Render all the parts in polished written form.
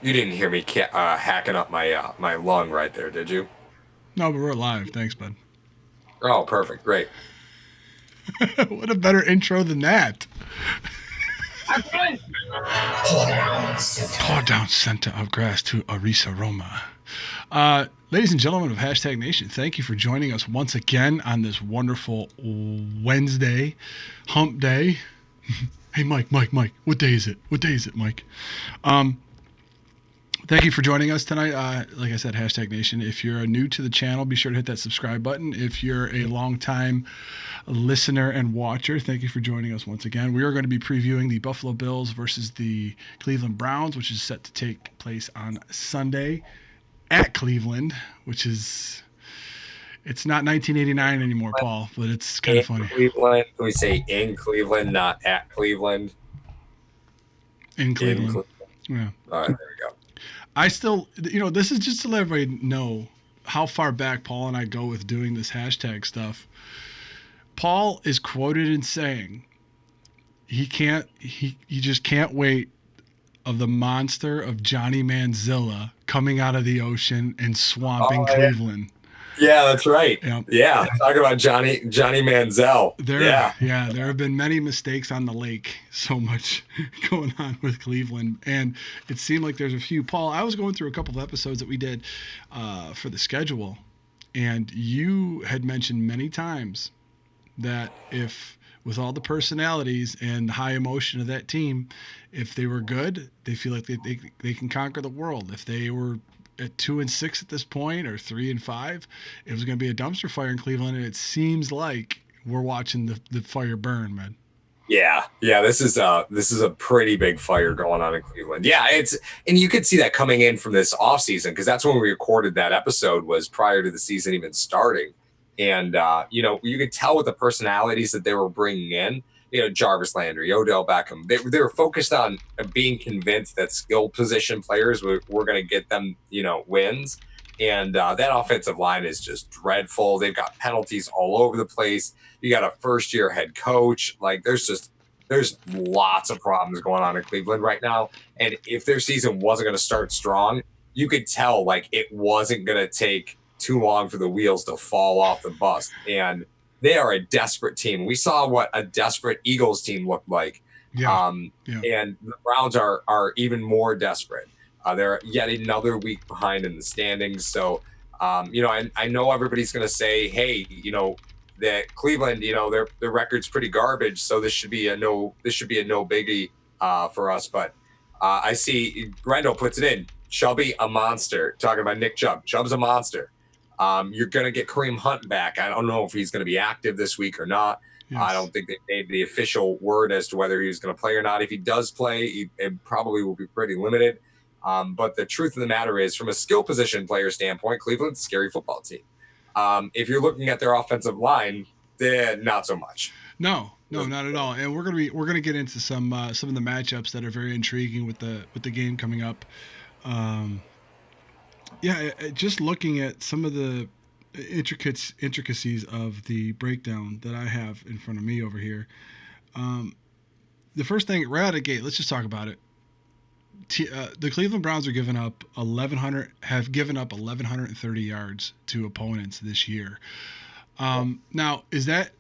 You didn't hear me hacking up my lung right there, did you? No, but we're live. Thanks, bud. Oh, perfect, great. What a better intro than that. Pour down center of grass to Arisa Roma. Ladies and gentlemen of Hashtag Nation, thank you for joining us once again on this wonderful Wednesday, hump day. Hey, Mike, what day is it? What day is it, Mike? Um, Thank you for joining us tonight. Like I said, Hashtag Nation. If you're new to the channel, be sure to hit that subscribe button. If you're a long-time listener and watcher, thank you for joining us once again. We are going to be previewing the Buffalo Bills versus the Cleveland Browns, which is set to take place on Sunday at Cleveland, which is it's not 1989 anymore, Paul, but it's kind In of funny. Cleveland, can we say in Cleveland, not at Cleveland? In In Cleveland. Cleveland. Yeah. All right, there we go. I still, this is just to let everybody know how far back Paul and I go with doing this hashtag stuff. Paul is quoted in saying he just can't wait of the monster of Johnny Manzilla coming out of the ocean and swamping Oh yeah, Cleveland. yeah, that's right. You know, Yeah, talk about Johnny Manziel. Yeah, there have been many mistakes on the lake. So much going on with Cleveland, and it seemed like there's a few. Paul, I was going through a couple of episodes that we did for the schedule, and you had mentioned many times that if with all the personalities and the high emotion of that team, if they were good, they feel like they can conquer the world. If they were at 2-6 at this point or 3-5, it was going to be a dumpster fire in Cleveland, and it seems like we're watching the fire burn, man. yeah. This is a pretty big fire going on in Cleveland. Yeah, and you could see that coming in from this offseason because that's when we recorded that episode was prior to the season even starting. And you could tell with the personalities that they were bringing in. Jarvis Landry, Odell Beckham. They were focused on being convinced that skill position players were going to get them, wins. And that offensive line is just dreadful. They've got penalties all over the place. You got a first year head coach. Like there's lots of problems going on in Cleveland right now. And if their season wasn't going to start strong, you could tell like it wasn't going to take too long for the wheels to fall off the bus. And they are a desperate team. We saw what a desperate Eagles team looked like. Yeah, Um, yeah. and the Browns are even more desperate. They're yet another week behind in the standings. So, I know everybody's going to say, hey, that Cleveland, their record's pretty garbage, so this should be a no biggie for us. But I see Grendel puts it in. Chubby a monster. Talking about Nick Chubb. Chubb's a monster. You're gonna get Kareem Hunt back. I don't know if he's gonna be active this week or not. I Yes. don't think they made the official word as to whether he's going to play or not. If he does play, it probably will be pretty limited. But the truth of the matter is, from a skill position player standpoint, Cleveland's a scary football team. If you're looking at their offensive line, not so much. No, no, not at all. And we're gonna get into some of the matchups that are very intriguing with the game coming up. Um, yeah, just looking at some of the intricacies of the breakdown that I have in front of me over here. Um, the first thing right out of the gate, let's just talk about it. The Cleveland Browns are giving up 1100 have given up 1130 yards to opponents this year. Now, is that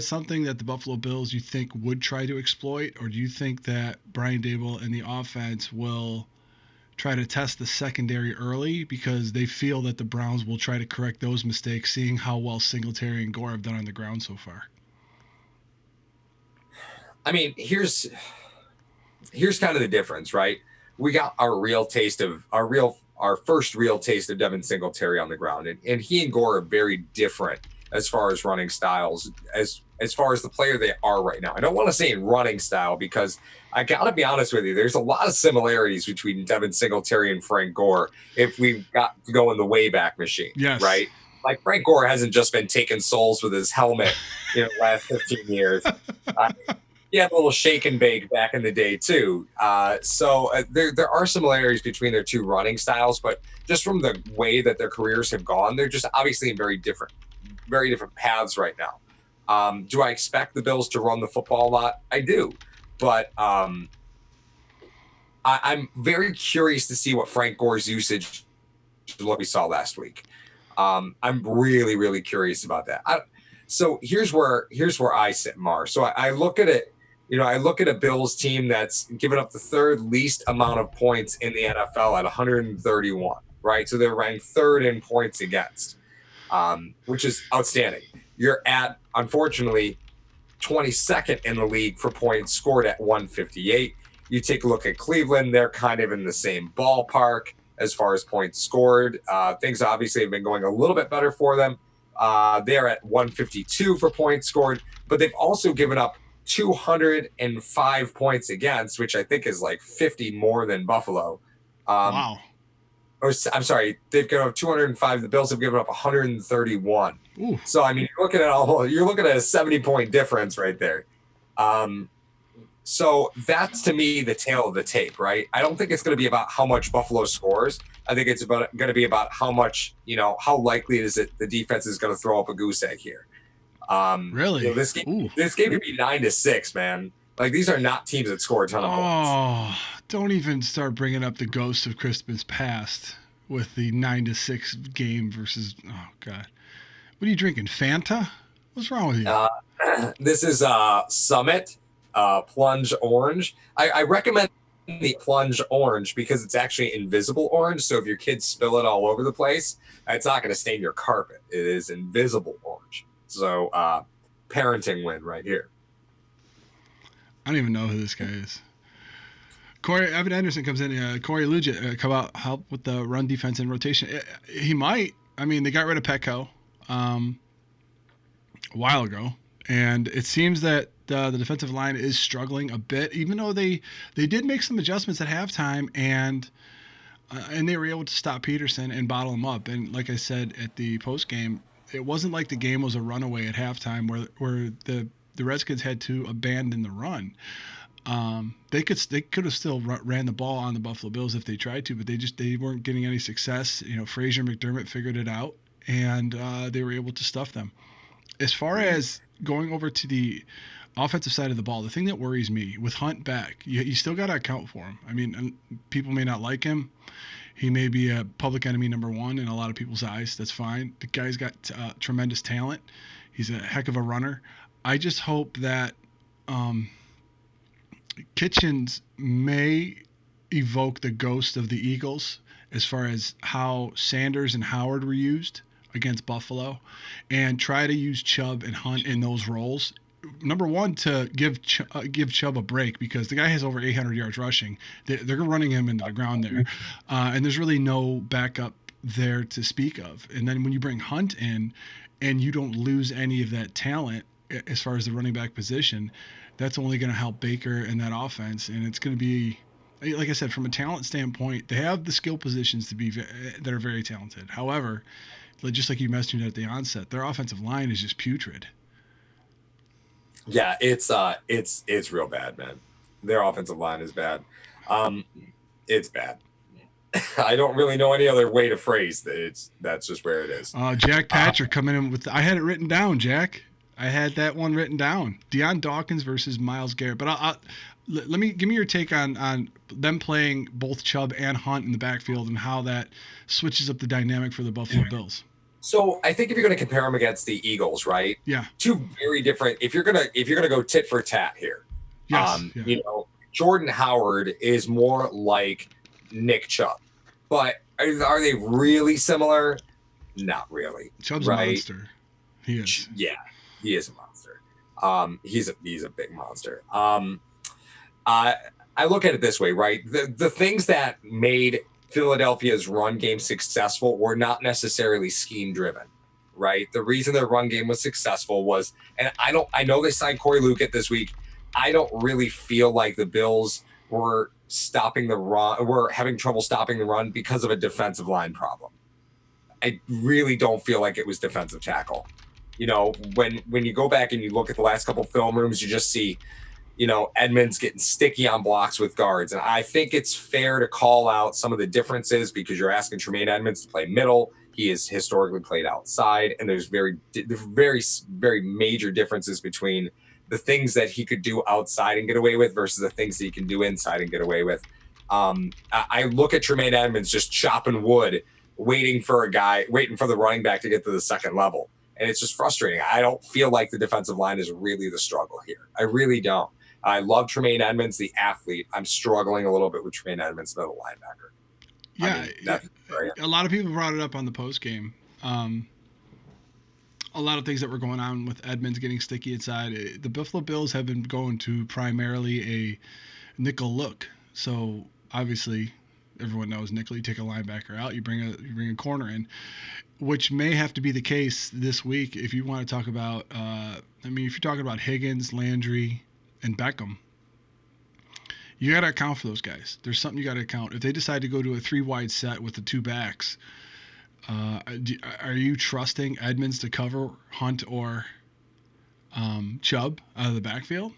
something that the Buffalo Bills you think would try to exploit, or do you think that Brian Dable and the offense will try to test the secondary early because they feel that the Browns will try to correct those mistakes, seeing how well Singletary and Gore have done on the ground so far? I mean, here's kind of the difference, right? We got our first real taste of Devin Singletary on the ground, and he and Gore are very different as far as running styles, as far as the player they are right now. I don't want to say in running style because I gotta be honest with you, there's a lot of similarities between Devin Singletary and Frank Gore if we've got to go in the Wayback Machine, Yes. right? Like Frank Gore hasn't just been taking souls with his helmet, last 15 years. Uh, he had a little shake and bake back in the day too. So there are similarities between their two running styles, but just from the way that their careers have gone, they're just obviously in very different paths right now. Do I expect the Bills to run the football a lot? I do, but I'm very curious to see what Frank Gore's usage what we saw last week. I'm really, really curious about that. So here's where I sit, Mar. So I look at it, I look at a Bills team that's given up the third least amount of points in the NFL at 131, right? So they're ranked third in points against, which is outstanding. You're at, unfortunately, 22nd in the league for points scored at 158. You take a look at Cleveland, they're kind of in the same ballpark as far as points scored. Things obviously have been going a little bit better for them. They're at 152 for points scored, but they've also given up 205 points against, which I think is like 50 more than Buffalo. Wow. Or I'm sorry, they've given up 205. The Bills have given up 131. Ooh. So I mean, you're looking at a 70-point difference right there. So that's to me the tail of the tape, right? I don't think it's going to be about how much Buffalo scores. I think it's going to be about how much, how likely is it the defense is going to throw up a goose egg here. Really? This game could be 9-6, man. Like, these are not teams that score a ton of points. Oh, don't even start bringing up the ghost of Christmas past with the 9-6 game versus. Oh God, what are you drinking? Fanta? What's wrong with you? This is Summit Plunge Orange. I recommend the Plunge Orange because it's actually invisible orange. So if your kids spill it all over the place, it's not going to stain your carpet. It is invisible orange. So parenting win right here. I don't even know who this guy is. Evan Anderson comes in. Corey Luja come out, help with the run defense and rotation. He might. I mean, they got rid of Petco a while ago, and it seems that the defensive line is struggling a bit, even though they did make some adjustments at halftime, and they were able to stop Peterson and bottle him up. And like I said at the post game, it wasn't like the game was a runaway at halftime where the Redskins had to abandon the run. They could have still ran the ball on the Buffalo Bills if they tried to, but they weren't getting any success. Frazier McDermott figured it out, and they were able to stuff them. As far as going over to the offensive side of the ball, the thing that worries me with Hunt back, you still got to account for him. I mean, people may not like him. He may be a public enemy number one in a lot of people's eyes. That's fine. The guy's got tremendous talent. He's a heck of a runner. I just hope that Kitchens may evoke the ghost of the Eagles as far as how Sanders and Howard were used against Buffalo, and try to use Chubb and Hunt in those roles. Number one, to give Chubb a break because the guy has over 800 yards rushing. They're running him into the ground there, and there's really no backup there to speak of. And then when you bring Hunt in, and you don't lose any of that talent as far as the running back position, that's only going to help Baker and that offense. And it's going to be, like I said, from a talent standpoint, they have the skill positions that are very talented. However, just like you mentioned at the onset, their offensive line is just putrid. Yeah, it's real bad, man. Their offensive line is bad. It's bad. I don't really know any other way to phrase that. That's just where it is. Jack Patrick coming in with. I had it written down, Jack. I had that one written down. Deion Dawkins versus Myles Garrett. But give me your take on them playing both Chubb and Hunt in the backfield and how that switches up the dynamic for the Buffalo Bills. So I think if you're going to compare them against the Eagles, right? Yeah. Two very different. If you're gonna go tit for tat here, yes. Jordan Howard is more like Nick Chubb, but are they really similar? Not really. Chubb's a monster. He is. Yeah, he is a monster. He's a big monster. I look at it this way, right? The things that made Philadelphia's run game successful were not necessarily scheme driven, right? The reason their run game was successful was, and I know they signed Corey Luckett this week. I don't really feel like the Bills were stopping the run, were having trouble stopping the run because of a defensive line problem. I really don't feel like it was defensive tackle. When you go back and you look at the last couple film rooms, you just see Edmonds getting sticky on blocks with guards. And I think it's fair to call out some of the differences because you're asking Tremaine Edmonds to play middle. He has historically played outside. And there's very, very major differences between the things that he could do outside and get away with versus the things that he can do inside and get away with. I look at Tremaine Edmonds just chopping wood, waiting for the running back to get to the second level. And it's just frustrating. I don't feel like the defensive line is really the struggle here. I really don't. I love Tremaine Edmonds, the athlete. I'm struggling a little bit with Tremaine Edmonds, the linebacker. Yeah, a lot of people brought it up on the post game. A lot of things that were going on with Edmonds getting sticky inside. The Buffalo Bills have been going to primarily a nickel look. So obviously, everyone knows nickel. You take a linebacker out, you bring a corner in, which may have to be the case this week if you want to talk about. If you're talking about Higgins, Landry, and Beckham, you got to account for those guys. There's something you got to account. If they decide to go to a 3-wide set with the 2 backs, are you trusting Edmonds to cover Hunt or Chubb out of the backfield?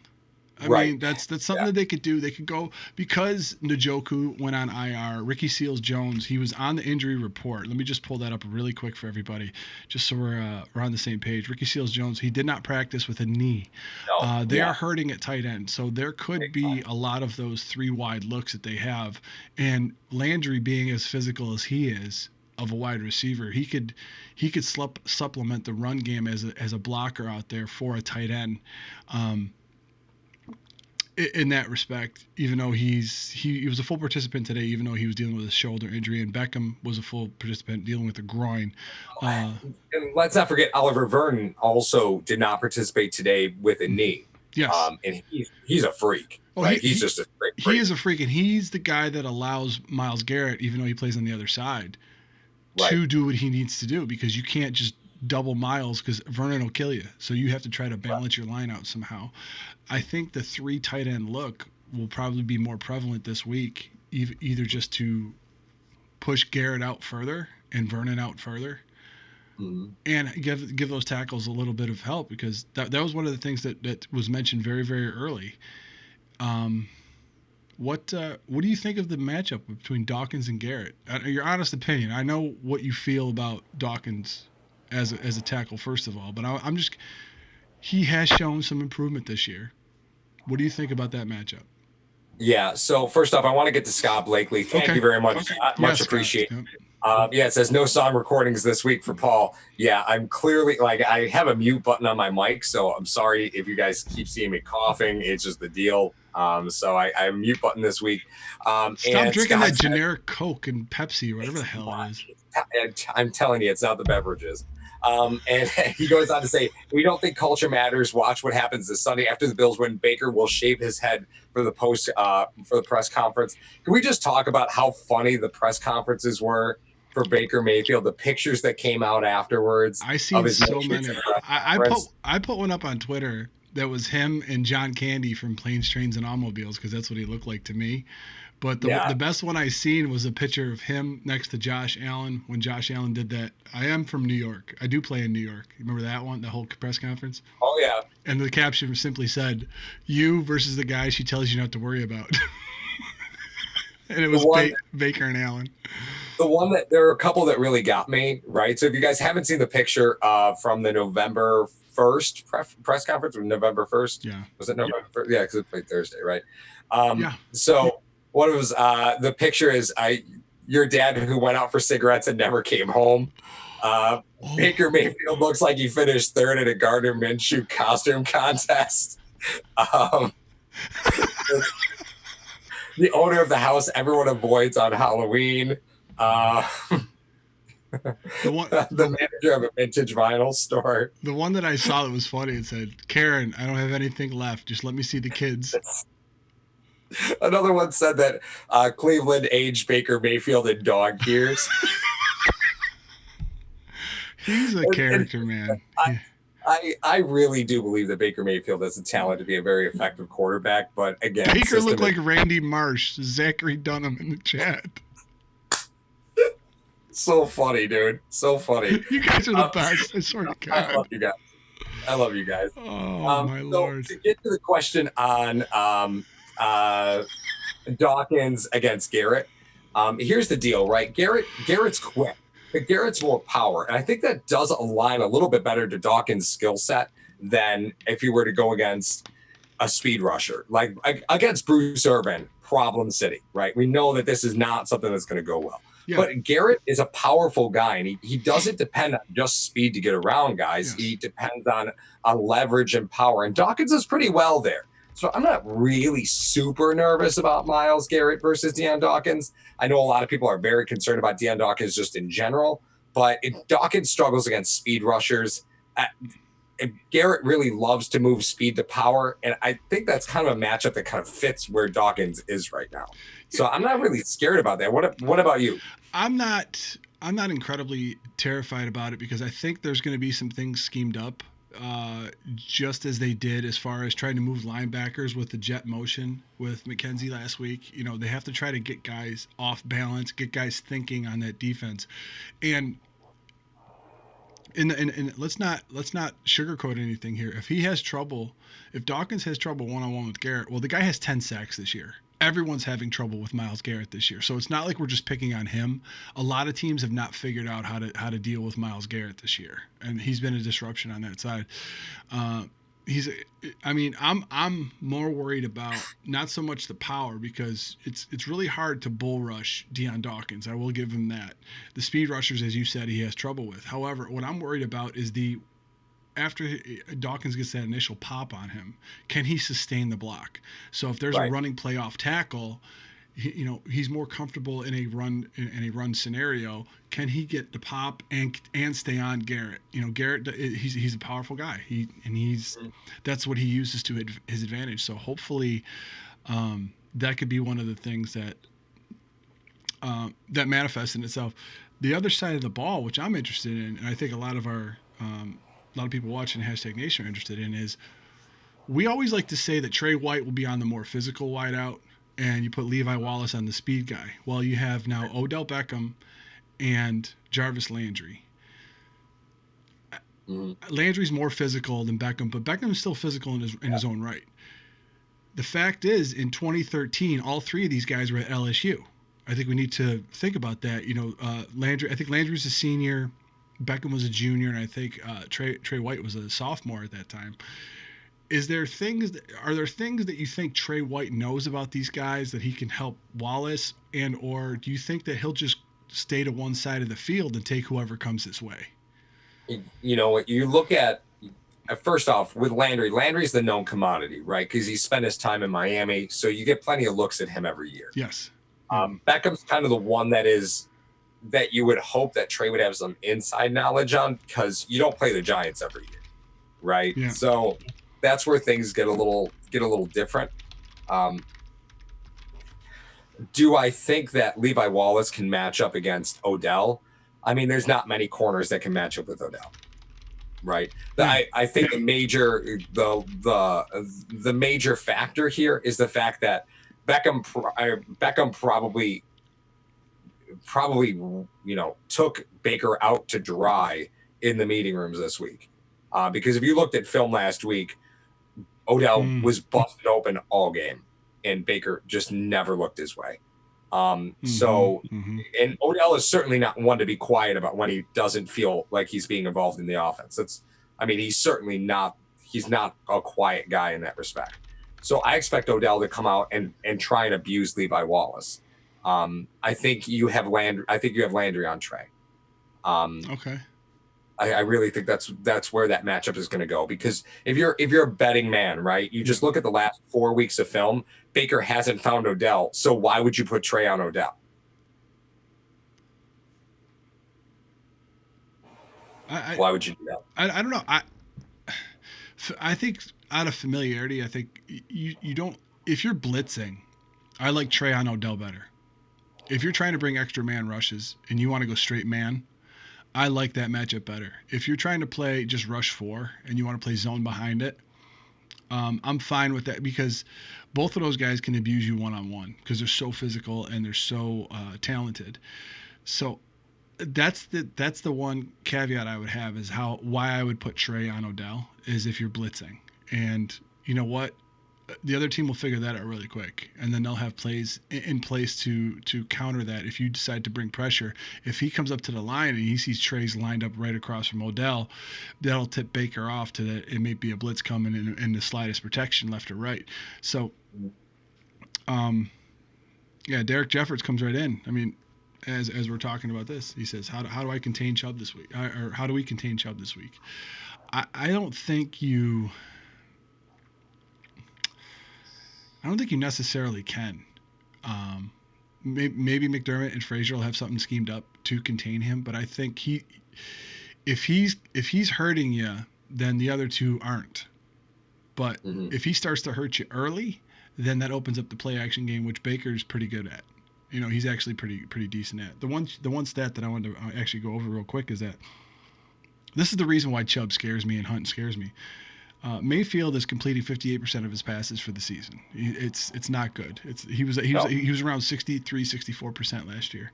I mean, that's something that they could do. They could go, because Njoku went on IR. Ricky Seals-Jones, he was on the injury report. Let me just pull that up really quick for everybody, just so we're on the same page. Ricky Seals-Jones, he did not practice with a knee. They are hurting at tight end, so there could be a lot of those 3-wide looks that they have. And Landry, being as physical as he is, of a wide receiver, he could supplement the run game as a blocker out there for a tight end. In that respect, even though he was a full participant today, even though he was dealing with a shoulder injury, and Beckham was a full participant dealing with a groin. And let's not forget, Oliver Vernon also did not participate today with a knee. Yes. And he's a freak. He's just a freak. He is a freak, and he's the guy that allows Myles Garrett, even though he plays on the other side, to do what he needs to do, because you can't just double Myles, because Vernon will kill you. So you have to try to balance your line out somehow. I think the 3 tight end look will probably be more prevalent this week, either just to push Garrett out further and Vernon out further, and give those tackles a little bit of help, because that was one of the things that was mentioned very, very early. What do you think of the matchup between Dawkins and Garrett? Your honest opinion. I know what you feel about Dawkins as a tackle, first of all, but he has shown some improvement this year. What do you think about that matchup? Yeah. So first off, I want to get to Scott Blakely. Thank you very much. Much appreciated. It says no song recordings this week for Paul. Yeah, I'm clearly, I have a mute button on my mic, so I'm sorry if you guys keep seeing me coughing. It's just the deal. So I have a mute button this week. Stop drinking that generic Coke and Pepsi, or whatever the hell it is. I'm telling you, it's not the beverages. And he goes on to say, we don't think culture matters. Watch what happens this Sunday after the Bills win. Baker will shave his head for the press conference. Can we just talk about how funny the press conferences were for Baker Mayfield? The pictures that came out afterwards. I seen so many. I put one up on Twitter that was him and John Candy from Planes, Trains, and Automobiles, because that's what he looked like to me. But the best one I seen was a picture of him next to Josh Allen, when Josh Allen did that. I am from New York. I do play in New York. Remember that one, the whole press conference? Oh, yeah. And the caption simply said, "You versus the guy she tells you not to worry about." And it was Baker and Allen. There are a couple that really got me, right? So if you guys haven't seen the picture from the November 1st press conference, or November 1st? Yeah. Was it November 1st? Yeah, because it played Thursday, right? Yeah. So what was the picture is your dad who went out for cigarettes and never came home. Baker Mayfield looks like he finished 3rd at a Gardner Minshew costume contest. The owner of the house everyone avoids on Halloween. The manager of a vintage vinyl store. The one that I saw that was funny, it said, "Karen, I don't have anything left. Just let me see the kids." Another one said that Cleveland aged Baker Mayfield in dog years. He's a character, man. I really do believe that Baker Mayfield has the talent to be a very effective quarterback, but again, Baker looked like Randy Marsh. Zachary Dunham in the chat. So funny, dude. So funny. You guys are the best. I swear to God. I love you guys. Oh, my Lord. To get to the question on Dawkins against Garrett, here's the deal, right? Garrett's quick, but Garrett's more power. And I think that does align a little bit better to Dawkins' skill set than if you were to go against a speed rusher. Like against Bruce Irvin, problem city, right? We know that this is not something that's going to go well. Yeah. But Garrett is a powerful guy, and he doesn't depend on just speed to get around guys. Yes. He depends on leverage and power, and Dawkins is pretty well there. So I'm not really super nervous about Myles Garrett versus Deion Dawkins. I know a lot of people are very concerned about Deion Dawkins just in general, but Dawkins struggles against speed rushers. Garrett really loves to move speed to power, and I think that's kind of a matchup that kind of fits where Dawkins is right now. So I'm not really scared about that. What about you? I'm not incredibly terrified about it because I think there's going to be some things schemed up, just as they did as far as trying to move linebackers with the jet motion with Mackenzie last week. You know, they have to try to get guys off balance, get guys thinking on that defense, and let's not sugarcoat anything here. If Dawkins has trouble one on one with Garrett, well, the guy has 10 sacks this year. Everyone's having trouble with Myles Garrett this year, so it's not like we're just picking on him. A lot of teams have not figured out how to deal with Myles Garrett this year, and he's been a disruption on that side. I'm more worried about not so much the power, because it's really hard to bull rush Deion Dawkins. I will give him that. The speed rushers, as you said, he has trouble with. However, what I'm worried about is after Dawkins gets that initial pop on him, can he sustain the block? So if there's a running play off tackle, he's more comfortable in a run scenario. Can he get the pop and stay on Garrett? Garrett, he's a powerful guy. That's what he uses to his advantage. So hopefully, that could be one of the things that manifests in itself. The other side of the ball, which I'm interested in, and I think a lot of people watching #Nation are interested in, is we always like to say that Trey White will be on the more physical wideout, and you put Levi Wallace on the speed guy. Well, you have now Odell Beckham and Jarvis Landry. Mm-hmm. Landry's more physical than Beckham, but Beckham's still physical in his own right. The fact is, in 2013, all three of these guys were at LSU. I think we need to think about that. Landry. I think Landry's a senior, Beckham was a junior, and I think Trey White was a sophomore at that time. Are there things that you think Trey White knows about these guys that he can help Wallace, or do you think that he'll just stay to one side of the field and take whoever comes his way? You look at, first off, with Landry's the known commodity, right? Because he spent his time in Miami, so you get plenty of looks at him every year. Yes. Beckham's kind of the one that you would hope that Trey would have some inside knowledge on, because you don't play the Giants every year, right? Yeah. So that's where things get a little different. Do I think that Levi Wallace can match up against Odell? I mean, there's not many corners that can match up with Odell, right? Yeah. I think the major factor here is the fact that Beckham probably took Baker out to dry in the meeting rooms this week, because if you looked at film last week, Odell was busted open all game, and Baker just never looked his way. And Odell is certainly not one to be quiet about when he doesn't feel like he's being involved in the offense. He's certainly not. He's not a quiet guy in that respect. So I expect Odell to come out and try and abuse Levi Wallace. I think you have Landry on Trey. Okay. I really think that's where that matchup is going to go, because if you're a betting man, right, you just look at the last 4 weeks of film. Baker hasn't found Odell, so why would you put Trey on Odell? Why would you do that? I don't know. I think out of familiarity, I think you don't. If you're blitzing, I like Trey on Odell better. If you're trying to bring extra man rushes and you want to go straight man, I like that matchup better. If you're trying to play just rush 4 and you want to play zone behind it, I'm fine with that, because both of those guys can abuse you one-on-one because they're so physical and they're so talented. So that's the one caveat I would have, is why I would put Trey on Odell, is if you're blitzing. And you know what? The other team will figure that out really quick, and then they'll have plays in place to counter that. If you decide to bring pressure, if he comes up to the line and he sees Trey's lined up right across from Odell, that'll tip Baker off to that it may be a blitz coming and the slightest protection left or right. So, Yeah, Derek Jeffords comes right in. I mean, as we're talking about this, he says, how do I contain Chubb this week? Or how do we contain Chubb this week? I don't think you. I don't think you necessarily can. Um, maybe McDermott and Frazier will have something schemed up to contain him, but I think if he's hurting you, then the other two aren't. But Mm-hmm. if he starts to hurt you early, then that opens up the play action game, which Baker's pretty good at. He's actually pretty decent at. The one stat that I wanted to actually go over real quick is that this is the reason why Chubb scares me and Hunt scares me. Mayfield is completing 58% of his passes for the season. It's not good. No. He was around 63-64% last year.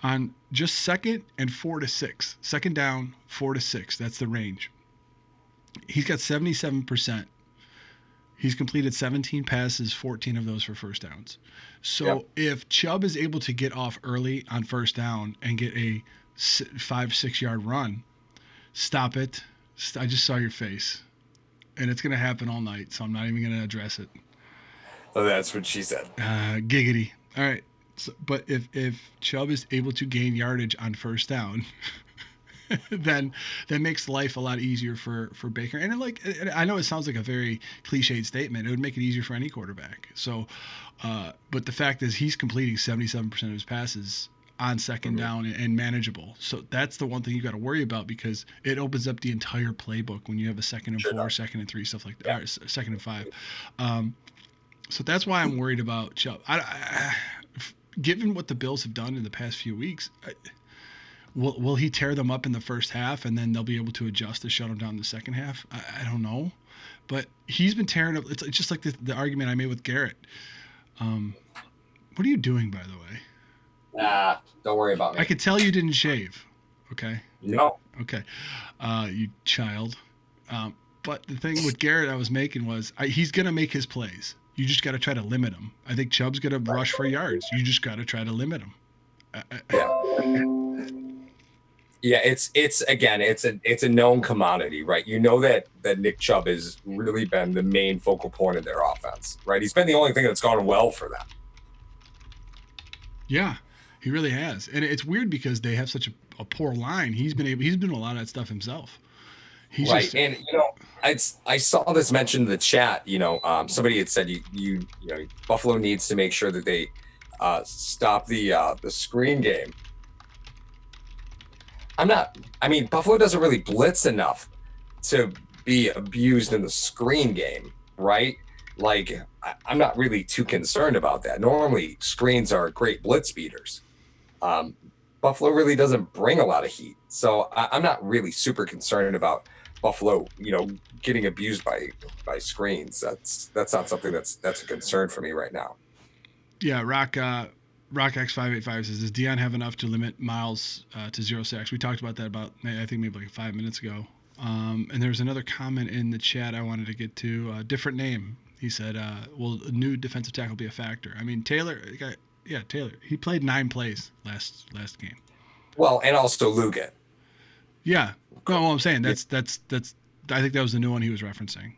On just second and 4 to 6, second down 4 to 6. That's the range. He's got 77%. He's completed 17 passes, 14 of those for first downs. Yep. So if Chubb is able to get off early on first down and get a 5-6 yard run, stop it. I just saw your face. And it's going to happen all night, so I'm not even going to address it. Oh, that's what she said. Giggity. All right. So, but if Chubb is able to gain yardage on first down, then that makes life a lot easier for Baker. And I know it sounds like a very cliched statement. It would make it easier for any quarterback. So, but the fact is he's completing 77% of his passes on second Mm-hmm. down and manageable. So that's the one thing you got to worry about because it opens up the entire playbook when you have a second and Sure 4, does. second and 3, stuff like Yeah. that, or second and 5. Um, so that's why I'm worried about Chubb. Given what the Bills have done in the past few weeks, will he tear them up in the first half and then they'll be able to adjust to shut him down in the second half? I don't know, but he's been tearing up. It's just like the argument I made with Garrett. Um, what are you doing, by the way? Nah, don't worry about I me. could tell you didn't shave. Okay, No. okay, you child. Um, but the thing with Garrett I was making was he's gonna make his plays. You just got to try to limit him. I think Chubb's gonna rush for yards. You just got to try to limit him. Yeah. Yeah, it's again, it's a known commodity, right? You know that Nick Chubb has really been the main focal point of their offense, right? He's been the only thing that's gone well for them. Yeah, he really has, and it's weird because they have such a poor line. He's been doing a lot of that stuff himself. He's Right. just And I saw this mentioned in the chat, somebody had said Buffalo needs to make sure that they stop the screen game. I mean, Buffalo doesn't really blitz enough to be abused in the screen game, right? Like, I'm not really too concerned about that. Normally, screens are great blitz beaters. Um, Buffalo really doesn't bring a lot of heat. So I'm not really super concerned about Buffalo, getting abused by screens. That's not something that's a concern for me right now. yeah. Rock X585 says, does Dion have enough to limit Miles to 0 sacks? We talked about that I think maybe like 5 minutes ago. And there's another comment in the chat I wanted to get to. Different name. He said, "Will a new defensive tackle be a factor?" I mean, Taylor. Yeah, Taylor. He played 9 plays last game. Well, and also Lugan. Yeah. No, well, I'm saying that's. I think that was the new one he was referencing.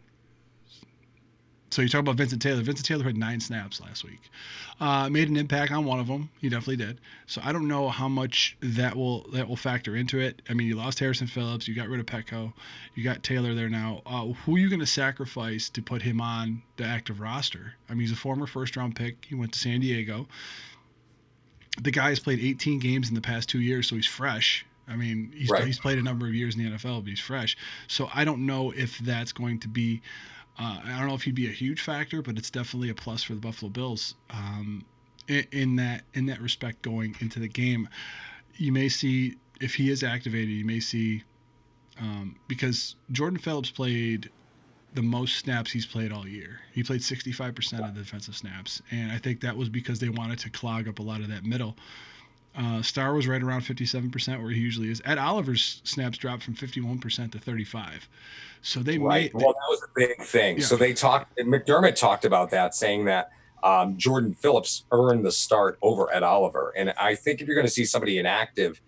So you talk about Vincent Taylor. Vincent Taylor had 9 snaps last week. Made an impact on one of them. He definitely did. So I don't know how much that will factor into it. I mean, you lost Harrison Phillips. You got rid of Petco. You got Taylor there now. Who are you going to sacrifice to put him on the active roster? I mean, he's a former first-round pick. He went to San Diego. The guy has played 18 games in the past 2 years, so he's fresh. I mean, Right. he's played a number of years in the NFL, but he's fresh. So I don't know if that's going to be. I don't know if he'd be a huge factor, but it's definitely a plus for the Buffalo Bills in that respect going into the game. You may see if he is activated. You may see because Jordan Phillips played the most snaps he's played all year. He played 65% of the defensive snaps, and I think that was because they wanted to clog up a lot of that middle. Star was right around 57% where he usually is. Ed Oliver's snaps dropped from 51% to 35. So they Right. made, Well, that was a big thing. yeah, So McDermott talked about that, saying that Jordan Phillips earned the start over Ed Oliver. And I think if you're going to see somebody inactive,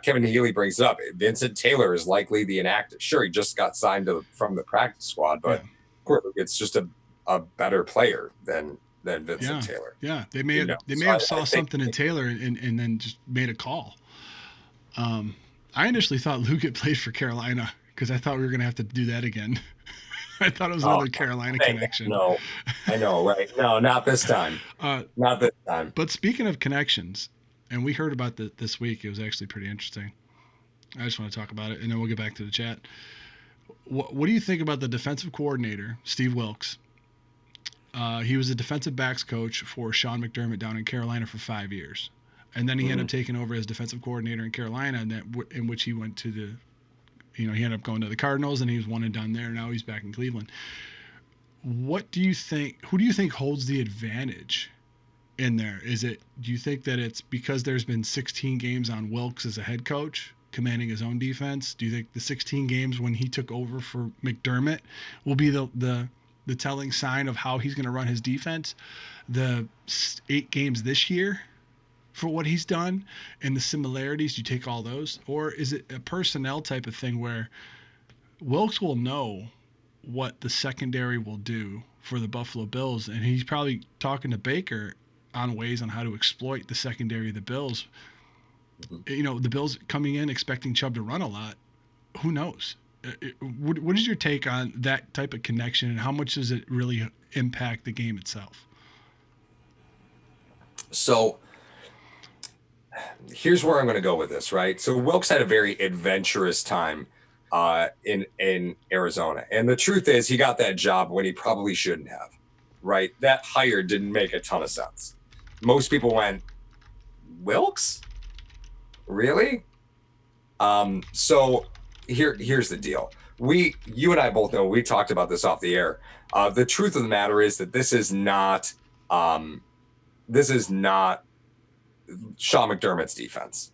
Kevin Healy brings it up. Vincent Taylor is likely the inactive. Sure, he just got signed from the practice squad, yeah. but it's just a better player than than Vincent Yeah, Taylor. yeah. They may So have I saw think something in Taylor and then just made a call. I initially thought Luke played for Carolina because I thought we were gonna have to do that again. I thought it was oh another Carolina thank God. connection. No, I know, right? No, not this time. uh, Not this time. but speaking of connections, and we heard about this week, it was actually pretty interesting. I just want to talk about it, and then we'll get back to the chat. What do you think about the defensive coordinator, Steve Wilks? He was a defensive backs coach for Sean McDermott down in Carolina for 5 years, and then he ended Mm-hmm. up taking over as defensive coordinator in Carolina, and in which he went to the, he ended up going to the Cardinals, and he was one and done there. Now he's back in Cleveland. What do you think? Who do you think holds the advantage in there? Do you think that it's because there's been 16 games on Wilks as a head coach commanding his own defense? Do you think the 16 games when he took over for McDermott will be the telling sign of how he's going to run his defense? The 8 games this year for what he's done and the similarities, you take all those, or is it a personnel type of thing where Wilks will know what the secondary will do for the Buffalo Bills, and he's probably talking to Baker on ways on how to exploit the secondary of the Bills. Mm-hmm. The Bills coming in expecting Chubb to run a lot. Who knows? What is your take on that type of connection, and how much does it really impact the game itself? So here's where I'm going to go with this, right? So Wilkes had a very adventurous time in Arizona, and the truth is, he got that job when he probably shouldn't have. Right? That hire didn't make a ton of sense. Most people went, Wilkes, really? So here's the deal. You and I both know, we talked about this off the air. The truth of the matter is that um, this is not Sean McDermott's defense,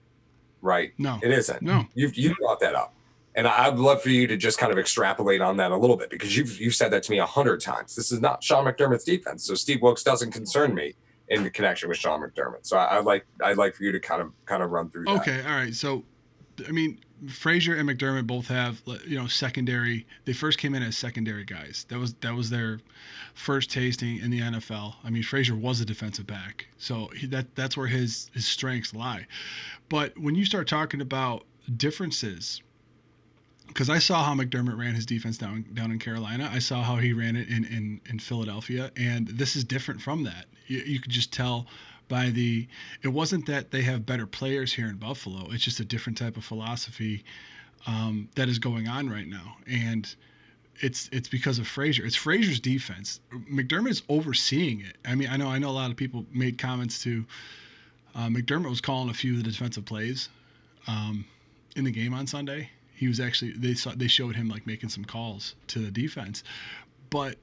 right? No, It isn't. no. You brought that up, and I'd love for you to just kind of extrapolate on that a little bit, because you've said that to me 100 times. This is not Sean McDermott's defense, so Steve Wilkes doesn't concern me in the connection with Sean McDermott. So I'd like for you to kind of run through that. Okay, all right. So, I mean, Frazier and McDermott both have secondary. They first came in as secondary guys. That was their first tasting in the NFL. I mean, Frazier was a defensive back, so that's where his strengths lie. But when you start talking about differences, because I saw how McDermott ran his defense down in Carolina, I saw how he ran it in Philadelphia, and this is different from that. You could just tell by it wasn't that they have better players here in Buffalo. It's just a different type of philosophy that is going on right now, and it's because of Frazier. It's Frazier's defense. McDermott is overseeing it. I mean, I know a lot of people made comments to McDermott was calling a few of the defensive plays in the game on Sunday. He was actually they showed him like making some calls to the defense, but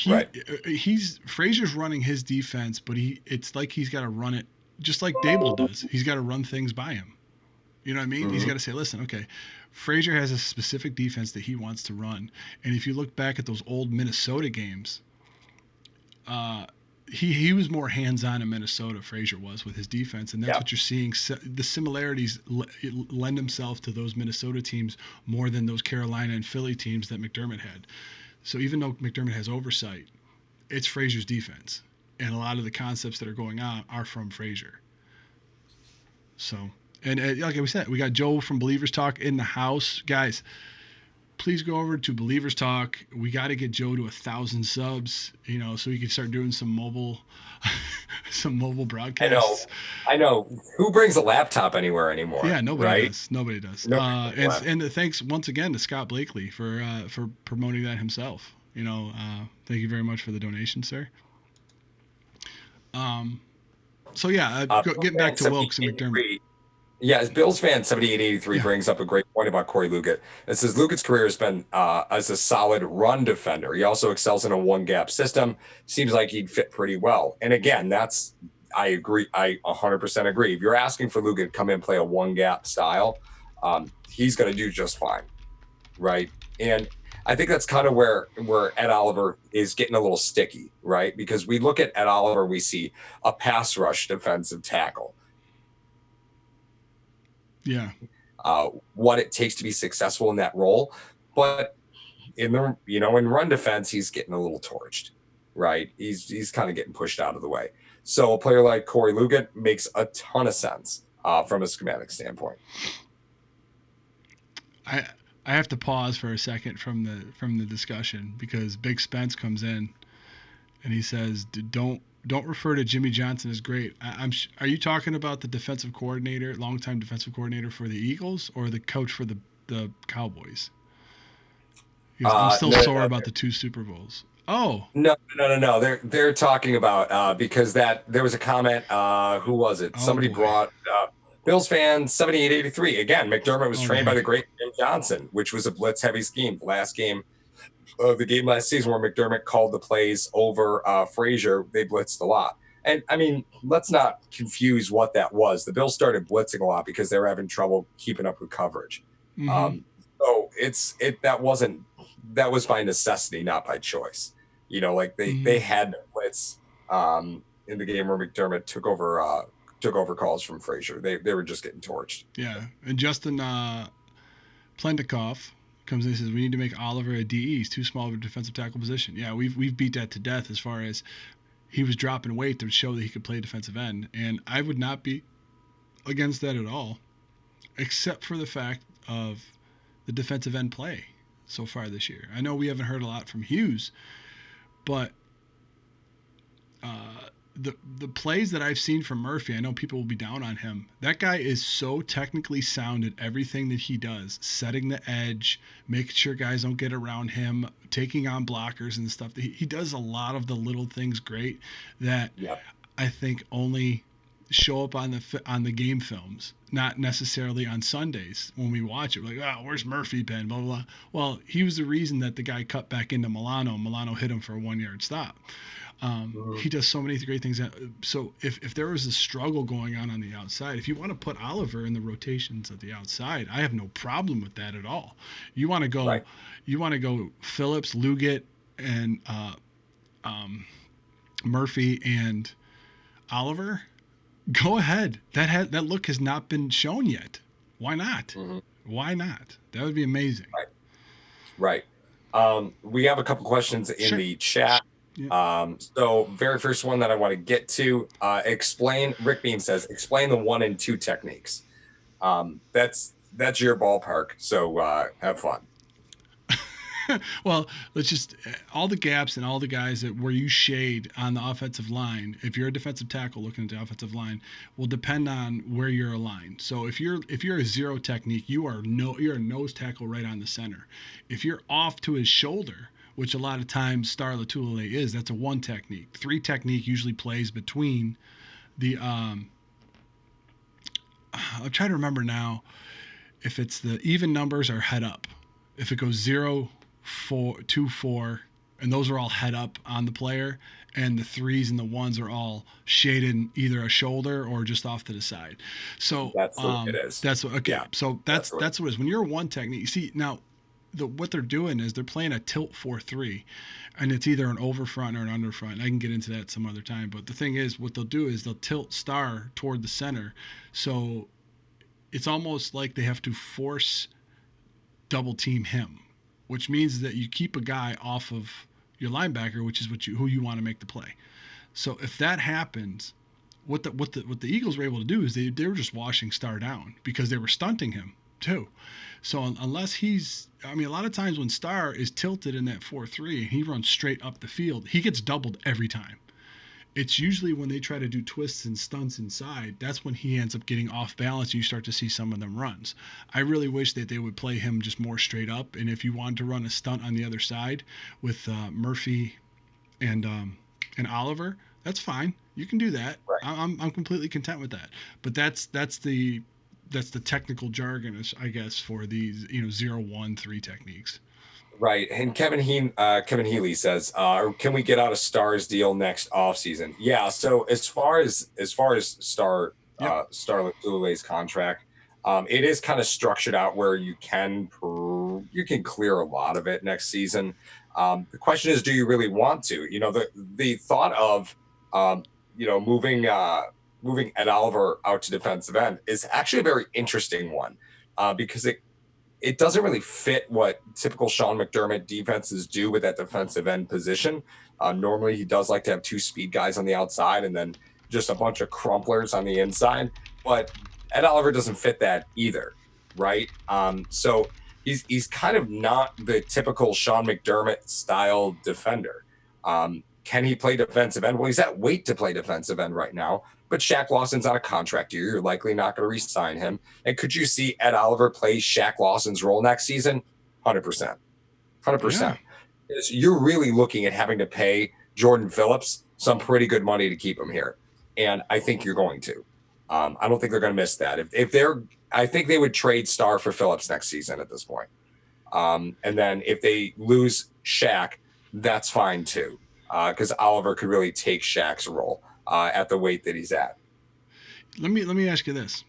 Right. he's Frazier's running his defense, but it's like he's got to run it just like Dable does. He's got to run things by him. You know what I mean? He's Mm-hmm. got to say, listen, okay, Frazier has a specific defense that he wants to run, and if you look back at those old Minnesota games, uh, he was more hands-on in Minnesota. Frazier was with his defense, and that's Yeah. what you're seeing. The similarities lend themselves to those Minnesota teams more than those Carolina and Philly teams that McDermott had. So even though McDermott has oversight, it's Frazier's defense, and a lot of the concepts that are going on are from Frazier. So, and like we said, we got Joe from Believers Talk in the house, guys. Please go over to Believers Talk. We got to get Joe to 1,000 subs, so we can start doing some mobile, some mobile I know. broadcasts. I know. Who brings a laptop anywhere anymore, Yeah, nobody right? does. Nobody does. Nobody brings a laptop. And thanks once again to Scott Blakely for promoting that himself. Thank you very much for the donation, sir. Um, so yeah, Bills getting back fan to Wilkes and McDermott. 7883. Yeah, as Bills fan 7883 Yeah, brings up a great point about Corey Luckett. It says Luckett's career has been as a solid run defender. He also excels in a one gap system. Seems like he'd fit pretty well. And again, I agree. I 100% agree. If you're asking for Luckett to come in and play a one gap style, he's going to do just fine, right? And I think that's kind of where Ed Oliver is getting a little sticky, right? Because we look at Ed Oliver, we see a pass rush defensive tackle. yeah, What it takes to be successful in that role, but in run defense, he's getting a little torched. right? He's kind of getting pushed out of the way. So a player like Corey Liuget makes a ton of sense from a schematic standpoint. I I have to pause for a second from the discussion because Big Spence comes in and he says, Don't refer to Jimmy Johnson as great." Are you talking about the defensive coordinator, longtime defensive coordinator for the Eagles, or the coach for the Cowboys? Because I'm still No, no, sore no, about the two Super Bowls. Oh, no. They're talking about because that there was a comment. Who was it? oh Somebody boy. brought Bills fan 7883. Again, McDermott was Oh trained by dang. the great Jim Johnson, which was a blitz heavy scheme. The last game of the game last season where McDermott called the plays over Frazier, they blitzed a lot. And I mean, let's not confuse what that was. The Bills started blitzing a lot because they were having trouble keeping up with coverage. Mm-hmm. Um, so that wasn't that was by necessity, not by choice. Like they Mm-hmm. had to blitz in the game where McDermott took over calls from Frazier. They were just getting torched. Yeah. And Justin Plendikoff comes in and says we need to make Oliver a DE. He's too small of a defensive tackle position. Yeah, we've beat that to death as far as he was dropping weight to show that he could play defensive end, and I would not be against that at all, except for the fact of the defensive end play so far this year. I know we haven't heard a lot from Hughes, but the plays that I've seen from Murphy, I know people will be down on him. That guy is so technically sound at everything that he does, setting the edge, making sure guys don't get around him, taking on blockers and stuff. He does a lot of the little things great that Yep. I think only show up on the game films, not necessarily on Sundays when we watch it. We're like, oh, where's Murphy been? Blah, blah, blah. Well, he was the reason that the guy cut back into Milano. Milano hit him for a 1 yard stop. Mhm. He does so many great things. So if there was a struggle going on the outside, if you want to put Oliver in the rotations at the outside, I have no problem with that at all. You want to go, Right. you want to go Phillips, Luget, and um, Murphy and Oliver. Go ahead. That look has not been shown yet. Why not? Mhm. Why not? That would be amazing. Right. Right. We have a couple questions in Sure. the chat. Yeah. So very first one that I want to get to, explain, Rick Beam says, explain the 1 and 2 techniques. That's your ballpark. So have fun. Well, let's just all the gaps and all the guys that where you shade on the offensive line. If you're a defensive tackle looking at the offensive line, will depend on where you're aligned. So if you're a zero technique, you're a nose tackle right on the center. If you're off to his shoulder, which a lot of times Star Latulele is, that's a one technique. Three technique usually plays between the I'm trying to remember now if it's the even numbers are head up. If it goes 0, 4, 2, 4, and those are all head up on the player, and the threes and the ones are all shaded in either a shoulder or just off to the side. So That's the way it is. that's what, okay. Yeah, So that's that's the way. that's what it is. When you're one technique, you see now. What they're doing is they're playing a tilt 4-3, and it's either an over front or an under front. I can get into that some other time, but the thing is, what they'll do is they'll tilt Star toward the center, so it's almost like they have to force double team him, which means that you keep a guy off of your linebacker, which is who you want to make the play. So if that happens, what the Eagles were able to do is they were just washing Star down because they were stunting him too. So unless I mean, a lot of times when Star is tilted in that 4-3 and he runs straight up the field, he gets doubled every time. It's usually when they try to do twists and stunts inside, that's when he ends up getting off balance and you start to see some of them runs. I really wish that they would play him just more straight up. And if you wanted to run a stunt on the other side with Murphy and Oliver, that's fine. You can do that. Right. I'm completely content with that. But that's the technical jargon, I guess, for these 0-1-3 techniques. Right. And Kevin Healy says, can we get out a Stars deal next offseason? Yeah. So as far as Yep. Star Lule's contract, it is kind of structured out where you can clear a lot of it next season. The question is, do you really want to? The thought of moving Ed Oliver out to defensive end is actually a very interesting one, because it doesn't really fit what typical Sean McDermott defenses do with that defensive end position. Normally, he does like to have two speed guys on the outside and then just a bunch of crumplers on the inside. But Ed Oliver doesn't fit that either, right? So he's kind of not the typical Sean McDermott style defender. Can he play defensive end? Well, he's at weight to play defensive end right now, but Shaq Lawson's on a contract year. You're likely not going to re-sign him. And could you see Ed Oliver play Shaq Lawson's role next season? 100%. Yeah. 100%. You're really looking at having to pay Jordan Phillips some pretty good money to keep him here. And I think you're going to. I don't think they're going to miss that. If they're, I think they would trade Starr for Phillips next season at this point. And then if they lose Shaq, that's fine too, because Oliver could really take Shaq's role at the weight that he's at. Let me ask you this,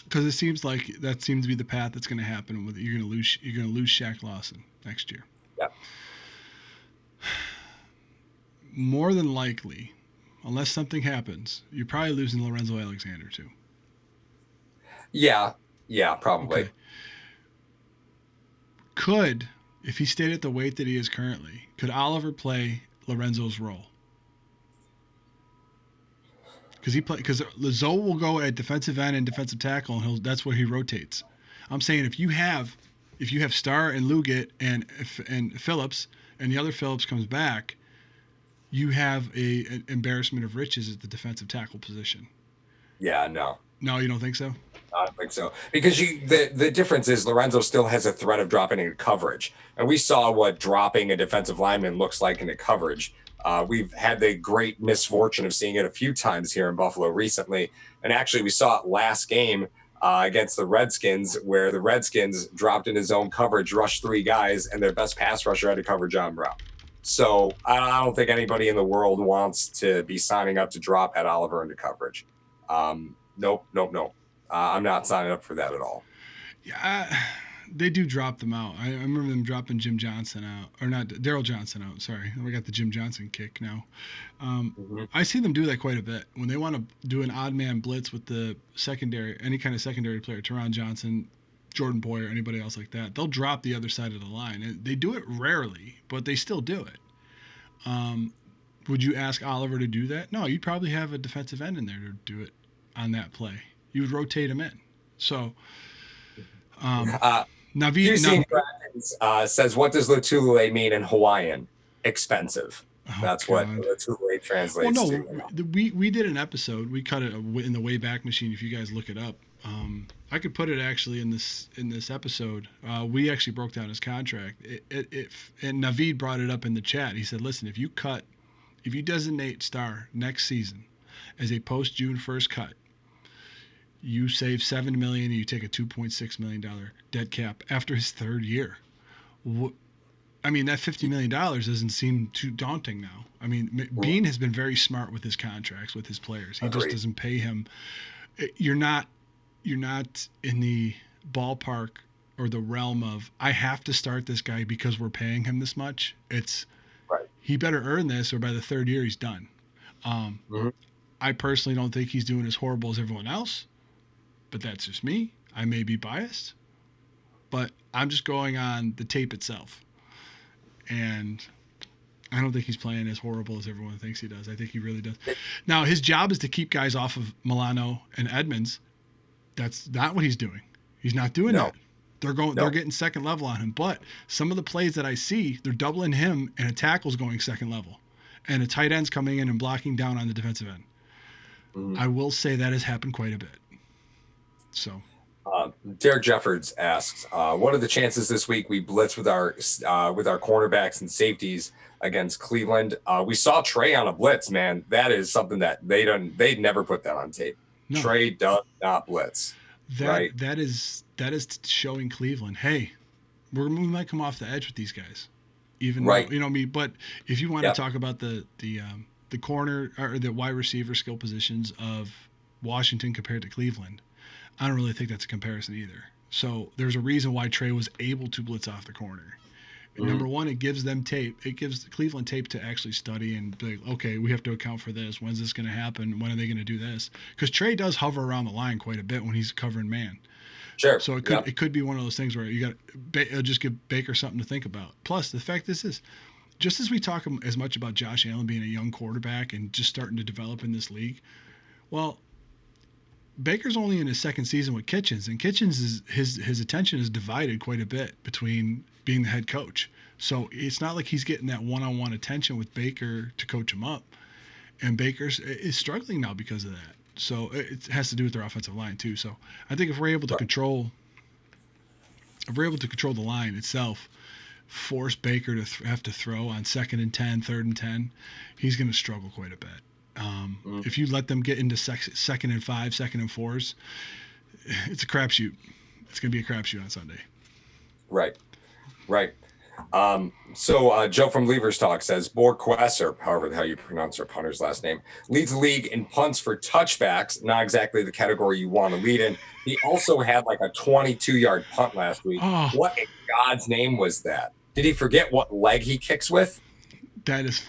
because it seems like that seems to be the path that's going to happen. With you're going to lose Shaq Lawson next year. Yeah. More than likely, unless something happens, you're probably losing Lorenzo Alexander too. Yeah, probably. Okay. Could, if he stayed at the weight that he is currently, could Oliver play Lorenzo's role? Because Lazo will go at defensive end and defensive tackle, and that's where he rotates. I'm saying if you have Starr and Luget and Phillips, and the other Phillips comes back, you have an embarrassment of riches at the defensive tackle position. Yeah, no. No, you don't think so? I don't think so. Because the difference is Lorenzo still has a threat of dropping into coverage. And we saw what dropping a defensive lineman looks like into coverage. We've had the great misfortune of seeing it a few times here in Buffalo recently. And actually, we saw it last game against the Redskins, where the Redskins dropped into zone coverage, rushed three guys, and their best pass rusher had to cover John Brown. So I don't think anybody in the world wants to be signing up to drop Ed Oliver into coverage. Nope. I'm not signing up for that at all. Yeah, they do drop them out. I remember them dropping Jim Johnson out, or not Daryl Johnson out. Sorry, we got the Jim Johnson kick now. I see them do that quite a bit when they want to do an odd man blitz with the secondary, any kind of secondary player, Teron Johnson, Jordan Boyer, anybody else like that. They'll drop the other side of the line. And they do it rarely, but they still do it. Would you ask Oliver to do that? No, you'd probably have a defensive end in there to do it on that play. You would rotate him in. So, Naveed says, what does Latulue mean in Hawaiian? Expensive. That's what Latulue translates to. We did an episode. We cut it in the Wayback Machine. If you guys look it up, I could put it actually in this episode. We actually broke down his contract. And Naveed brought it up in the chat. He said, listen, if you designate Starr next season as a post June 1st cut, you save $7 million and you take a $2.6 million dead cap after his third year. I mean, that $50 million doesn't seem too daunting now. I mean, Bean has been very smart with his contracts, with his players. He just doesn't pay him. You're not in the ballpark or the realm of, I have to start this guy because we're paying him this much. It's right. He better earn this, or by the third year he's done. I personally don't think he's doing as horrible as everyone else, but that's just me. I may be biased, but I'm just going on the tape itself. And I don't think he's playing as horrible as everyone thinks he does. I think he really does. Now, his job is to keep guys off of Milano and Edmonds. That's not what he's doing. He's not doing that. They're getting second level on him. But some of the plays that I see, they're doubling him and a tackle's going second level. And a tight end's coming in and blocking down on the defensive end. I will say that has happened quite a bit. So, Derek Jeffords asks, "What are the chances this week we blitz with our cornerbacks and safeties against Cleveland?" We saw Trey on a blitz, man. That is something that they'd never put that on tape. No. Trey does not blitz. That is showing Cleveland, hey, we might come off the edge with these guys, even though, But if you want to talk about the corner or the wide receiver skill positions of Washington compared to Cleveland, I don't really think that's a comparison either. So there's a reason why Trey was able to blitz off the corner. Number one, it gives them tape. It gives Cleveland tape to actually study and be like, okay, we have to account for this. When's this going to happen? When are they going to do this? Because Trey does hover around the line quite a bit when he's covering man. Sure. So Yep. it could be one of those things where you got it'll just give Baker something to think about. Plus, the fact is, just as we talk as much about Josh Allen being a young quarterback and just starting to develop in this league, well, Baker's only in his second season with Kitchens, and Kitchens is his attention is divided quite a bit between being the head coach. So it's not like he's getting that one-on-one attention with Baker to coach him up, and Baker's is struggling now because of that. So it has to do with their offensive line too. So I think if we're able to control the line itself, force Baker to have to throw on 2nd and 10, 3rd and 10, he's going to struggle quite a bit. If you let them get into 2nd and 5, 2nd and 4s, it's a crapshoot. It's going to be a crapshoot on Sunday. Right. Right. So Joe from Lever's Talk says Borquest, or however how you pronounce our punter's last name, leads the league in punts for touchbacks. Not exactly the category you want to lead in. He also had like a 22-yard punt last week. Oh, what in God's name was that? Did he forget what leg he kicks with? That is.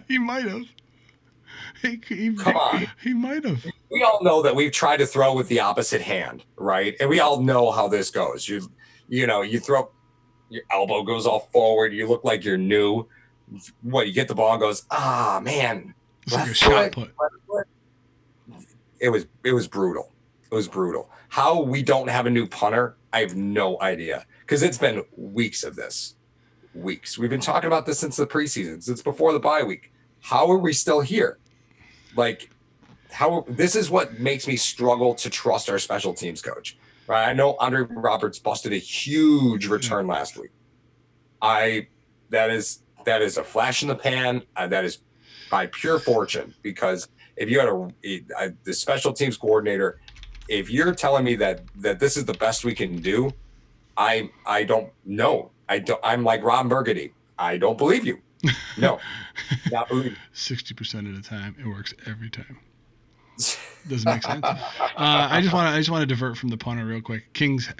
He might have. Come on. He might have. We all know that we've tried to throw with the opposite hand, right? And we all know how this goes. You know, you throw, your elbow goes all forward. You look like you're new. What, you get the ball and goes, man. It's like a shot put. It was brutal. It was brutal. How we don't have a new punter, I have no idea. Because it's been weeks of this. Weeks. We've been talking about this since the preseason, since before the bye week. How are we still here? Like, this is what makes me struggle to trust our special teams coach. Right? I know Andre Roberts busted a huge return last week. That is a flash in the pan. That is by pure fortune, because if you had the special teams coordinator, if you're telling me that this is the best we can do, I don't know. I'm like Ron Burgundy. I don't believe you. No, not believe you. 60% of the time, it works every time. Doesn't make sense. I just want to divert from the punter real quick. King's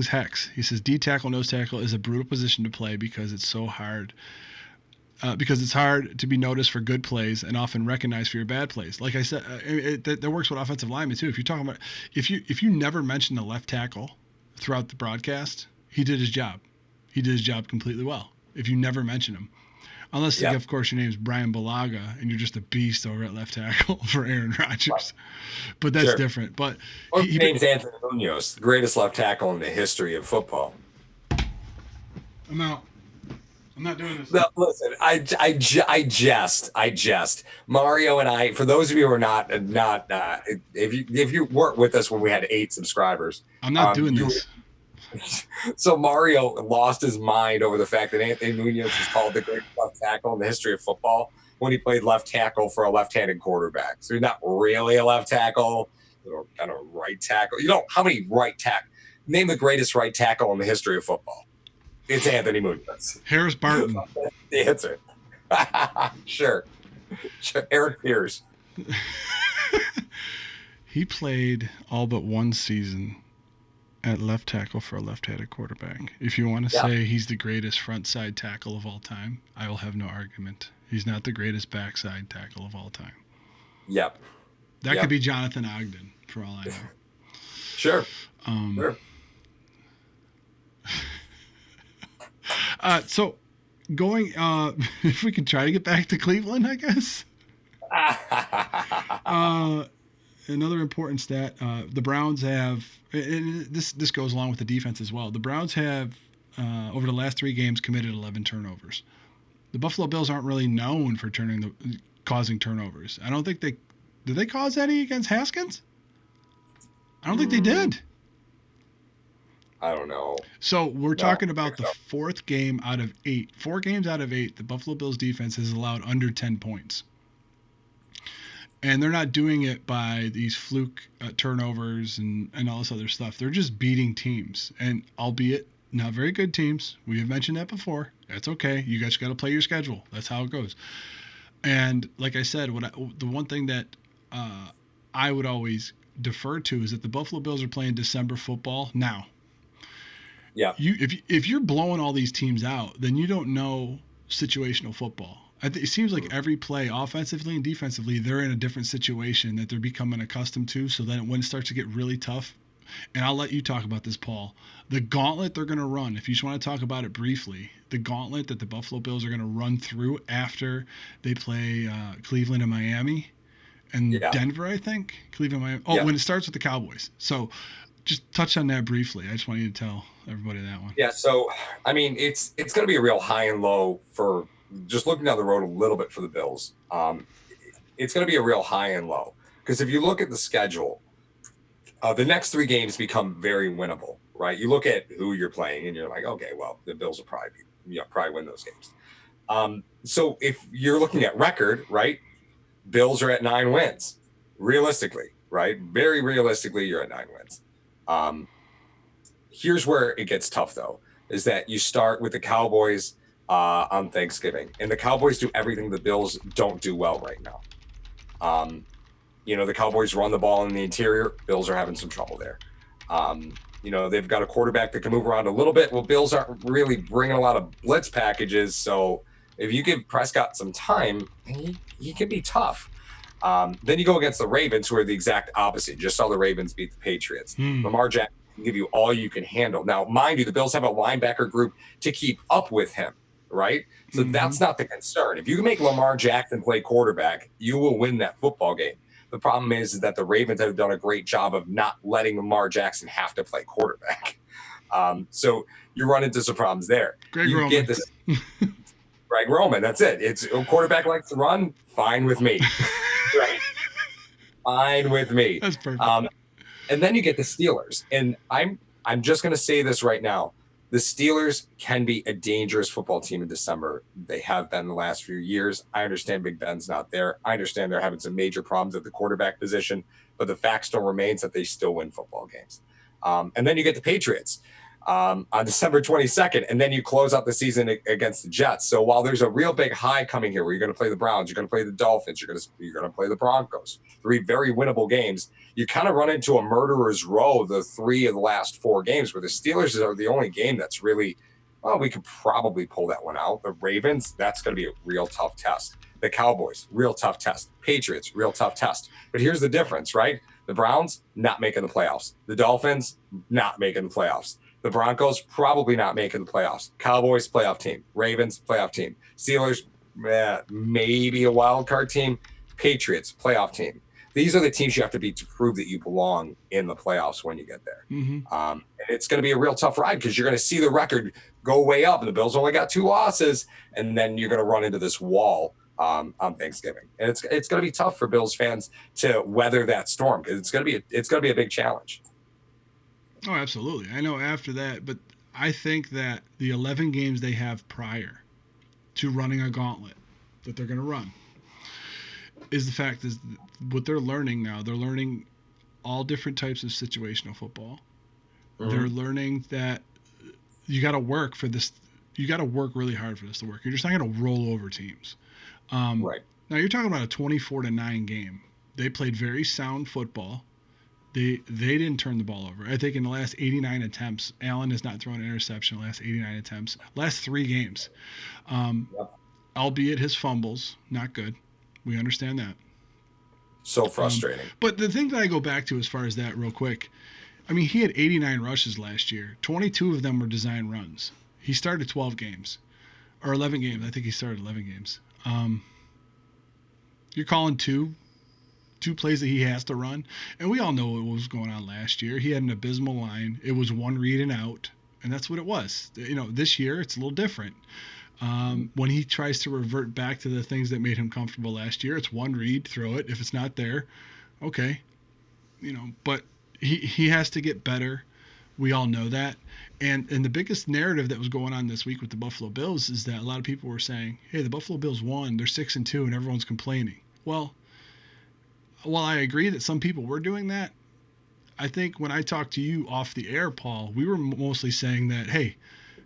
Hex. He says D tackle, nose tackle is a brutal position to play because it's so hard. Because it's hard to be noticed for good plays and often recognized for your bad plays. Like I said, that works with offensive linemen too. If you're talking about if you never mention the left tackle throughout the broadcast, he did his job. He did his job completely well. If you never mention him. Unless, of course, your name's Brian Balaga and you're just a beast over at left tackle for Aaron Rodgers. Right. But that's different. But his name's Anthony Munoz, the greatest left tackle in the history of football. I'm out. I'm not doing this. No, listen, I jest. Mario and I, for those of you who are not, if you weren't with us when we had 8 subscribers, I'm not doing this. So Mario lost his mind over the fact that Anthony Munoz is called the greatest left tackle in the history of football when he played left tackle for a left-handed quarterback. So he's not really a left tackle, or kind of right tackle. You know, how many right tackle? Name the greatest right tackle in the history of football. It's Anthony Munoz. Harris Barton. The answer. Sure. Eric Pierce. He played all but one season at left tackle for a left-handed quarterback. If you want to say he's the greatest front side tackle of all time, I will have no argument. He's not the greatest backside tackle of all time. Yep. That could be Jonathan Ogden, for all I know. Sure. Sure. So going, if we can try to get back to Cleveland, I guess. Another important stat: the Browns have, and this goes along with the defense as well. The Browns have, over the last 3 games, committed 11 turnovers. The Buffalo Bills aren't really known for causing turnovers. I don't think did they cause any against Haskins? I don't think they did. I don't know. So we're talking about the 4th game out of 8. 4 games out of 8, the Buffalo Bills defense has allowed under 10 points. And they're not doing it by these fluke turnovers and all this other stuff. They're just beating teams. And albeit not very good teams. We have mentioned that before. That's okay. You guys got to play your schedule. That's how it goes. And like I said, the one thing that I would always defer to is that the Buffalo Bills are playing December football now. Yeah. If you're blowing all these teams out, then you don't know situational football. It seems like every play, offensively and defensively, they're in a different situation that they're becoming accustomed to. So then when it starts to get really tough, and I'll let you talk about this, Paul. The gauntlet they're going to run, if you just want to talk about it briefly, the gauntlet that the Buffalo Bills are going to run through after they play Cleveland and Miami and Yeah. Denver, I think. Cleveland, Miami. Oh, Yeah. when it starts with the Cowboys. So just touch on that briefly. I just want you to tell everybody that one. Yeah. So, I mean, it's going to be a real high and low for just looking down the road a little bit for the Bills. It's going to be a real high and low because if you look at the schedule, the next three games become very winnable, right? You look at who you're playing and you're like, okay, well, the Bills will probably win those games. So if you're looking at record, right? Bills are at 9 wins, realistically, right? Very realistically, you're at 9 wins. Here's where it gets tough, though, is that you start with the Cowboys on Thanksgiving, and the Cowboys do everything the Bills don't do well right now. The Cowboys run the ball in the interior. Bills are having some trouble there. They've got a quarterback that can move around a little bit. Well, Bills aren't really bringing a lot of blitz packages. So if you give Prescott some time, he can be tough. Then you go against the Ravens, who are the exact opposite. Just saw the Ravens beat the Patriots. Lamar Jackson can give you all you can handle. Now, mind you, the Bills have a linebacker group to keep up with him, right? So that's not the concern. If you can make Lamar Jackson play quarterback, you will win that football game. The problem is that the Ravens have done a great job of not letting Lamar Jackson have to play quarterback. So you run into some problems there. Greg Roman. Greg Roman, that's it. It's a quarterback likes to run, fine with me. Right. Fine with me. That's perfect. And then you get the Steelers. And I'm just going to say this right now. The Steelers can be a dangerous football team in December. They have been the last few years. I understand Big Ben's not there. I understand they're having some major problems at the quarterback position, but the fact still remains that they still win football games. And then you get the Patriots on December 22nd, and then you close out the season against the Jets. So while there's a real big high coming here where you're going to play the Browns, you're going to play the Dolphins, you're going to play the Broncos, 3 very winnable games, you kind of run into a murderer's row the 3 of the last 4 games where the Steelers are the only game that's really, well, we could probably pull that one out. The Ravens, that's going to be a real tough test. The Cowboys, real tough test. Patriots, real tough test. But here's the difference, right? The Browns, not making the playoffs. The Dolphins, not making the playoffs. The Broncos, probably not making the playoffs. Cowboys, playoff team. Ravens, playoff team. Steelers, maybe a wild card team. Patriots, playoff team. These are the teams you have to beat to prove that you belong in the playoffs when you get there. It's going to be a real tough ride because you're going to see the record go way up, and the Bills only got 2 losses, and then you're going to run into this wall on Thanksgiving, and it's going to be tough for Bills fans to weather that storm because it's going to be a big challenge. Oh, absolutely. I know after that, but I think that the 11 games they have prior to running a gauntlet that they're going to run is the fact is what they're learning now. They're learning all different types of situational football. They're learning that you got to work for this. You got to work really hard for this to work. You're just not going to roll over teams. Right. Now you're talking about a 24-9 game. They played very sound football. They didn't turn the ball over. I think in the last 89 attempts, Allen has not thrown an interception in the last 89 attempts. Last 3 games. Albeit his fumbles, not good. We understand that. So frustrating. But the thing that I go back to as far as that real quick, I mean, he had 89 rushes last year. 22 of them were design runs. He started 12 games. Or 11 games. I think he started 11 games. You're calling two plays that he has to run. And we all know what was going on last year. He had an abysmal line. It was one read and out. And that's what it was. This year it's a little different. When he tries to revert back to the things that made him comfortable last year, it's one read, throw it. If it's not there, okay. But he has to get better. We all know that. And the biggest narrative that was going on this week with the Buffalo Bills is that a lot of people were saying, hey, the Buffalo Bills won. They're 6-2 and everyone's complaining. Well, while I agree that some people were doing that, I think when I talked to you off the air, Paul, we were mostly saying that, hey,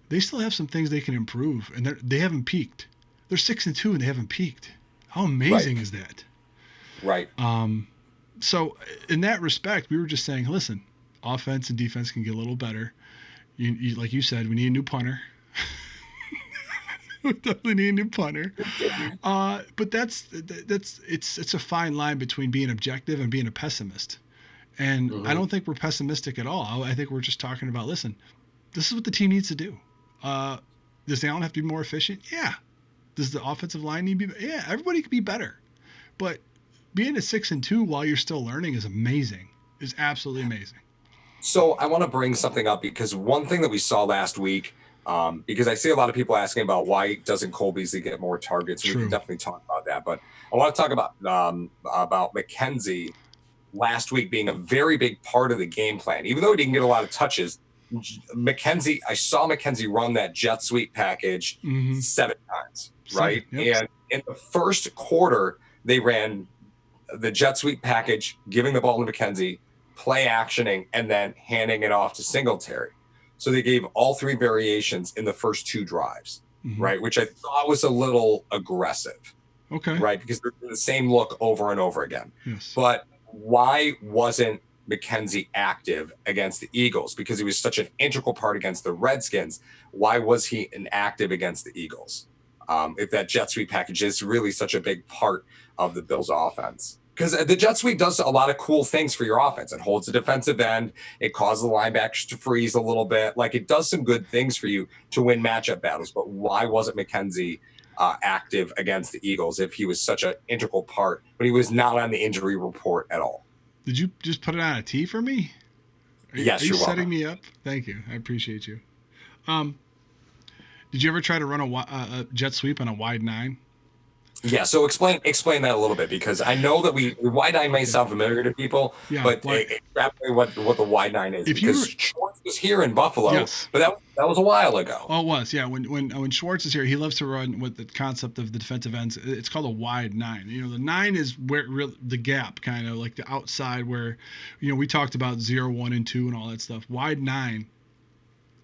they still have some things they can improve, and they haven't peaked. They're 6-2 and they haven't peaked. How amazing is that? Right. So in that respect, we were just saying, listen, offense and defense can get a little better. You like you said, we need a new punter. We definitely need a new punter. But it's a fine line between being objective and being a pessimist. And I Mm-hmm. don't think we're pessimistic at all. I think we're just talking about, listen, this is what the team needs to do. Uh, does Allen have to be more efficient? Yeah. Does the offensive line need to be? Yeah. Everybody could be better. But being a 6-2 while you're still learning is amazing. Is absolutely amazing. So I want to bring something up because one thing that we saw last week, because I see a lot of people asking about why doesn't Cole Beasley get more targets, and we can True. definitely talk about that. But I want to talk about Mackenzie last week being a very big part of the game plan. Even though he didn't get a lot of touches, Mackenzie, I saw Mackenzie run that jet sweep package Mm-hmm. 7 times, 7. right? Yep. And in the first quarter, they ran the jet sweep package, giving the ball to Mackenzie, play actioning, and then handing it off to Singletary. So they gave all three variations in the first 2 drives, Mm-hmm. right? Which I thought was a little aggressive, Okay. right? Because they're the same look over and over again. Yes. But why wasn't Mackenzie active against the Eagles? Because he was such an integral part against the Redskins. Why was he inactive against the Eagles? If that jet sweep package is really such a big part of the Bills' offense. Because the jet sweep does a lot of cool things for your offense. It holds the defensive end. It causes the linebackers to freeze a little bit. Like it does some good things for you to win matchup battles. But why wasn't Mackenzie active against the Eagles if he was such an integral part, but he was not on the injury report at all? Did you just put it on a tee for me? Are Yes, you you're setting welcome. me up? Thank you. I appreciate you. Um, did you ever try to run a jet sweep on a wide 9? Yeah, so explain that a little bit because I know that we wide nine may Okay. sound familiar to people, Yeah. but extrapolate what the wide nine is If you because were, Schwartz was here in Buffalo, yes. but that was a while ago. Oh, it was. Yeah. When Schwartz is here, he loves to run with the concept of the defensive ends. It's called a wide 9. The 9 is where the gap, kind of like the outside where, we talked about 0, 1, and 2 and all that stuff. Wide 9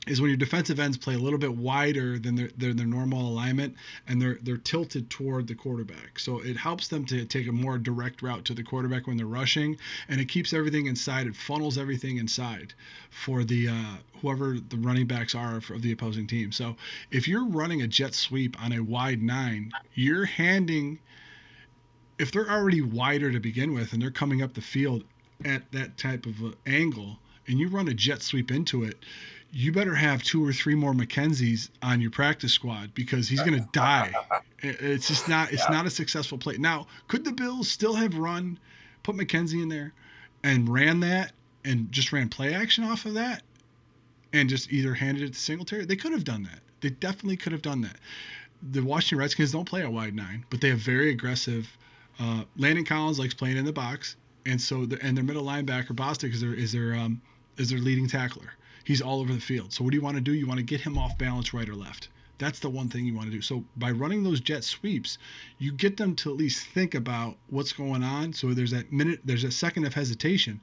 is when your defensive ends play a little bit wider than their normal alignment, and they're tilted toward the quarterback. So it helps them to take a more direct route to the quarterback when they're rushing, and it keeps everything inside. It funnels everything inside for the whoever the running backs are of the opposing team. So if you're running a jet sweep on a wide 9, you're handing, if they're already wider to begin with and they're coming up the field at that type of angle, and you run a jet sweep into it, you better have 2 or 3 more Mackenzies on your practice squad because he's going to die. It's just not. It's Yeah. not a successful play. Now, could the Bills still have put Mackenzie in there, and ran that, and just ran play action off of that, and just either handed it to Singletary? They could have done that. They definitely could have done that. The Washington Redskins don't play a wide 9, but they have very aggressive. Landon Collins likes playing in the box, and so and their middle linebacker Bostic is their leading tackler. He's all over the field. So what do you want to do? You want to get him off balance, right or left. That's the one thing you want to do. So by running those jet sweeps, you get them to at least think about what's going on. So there's a second of hesitation,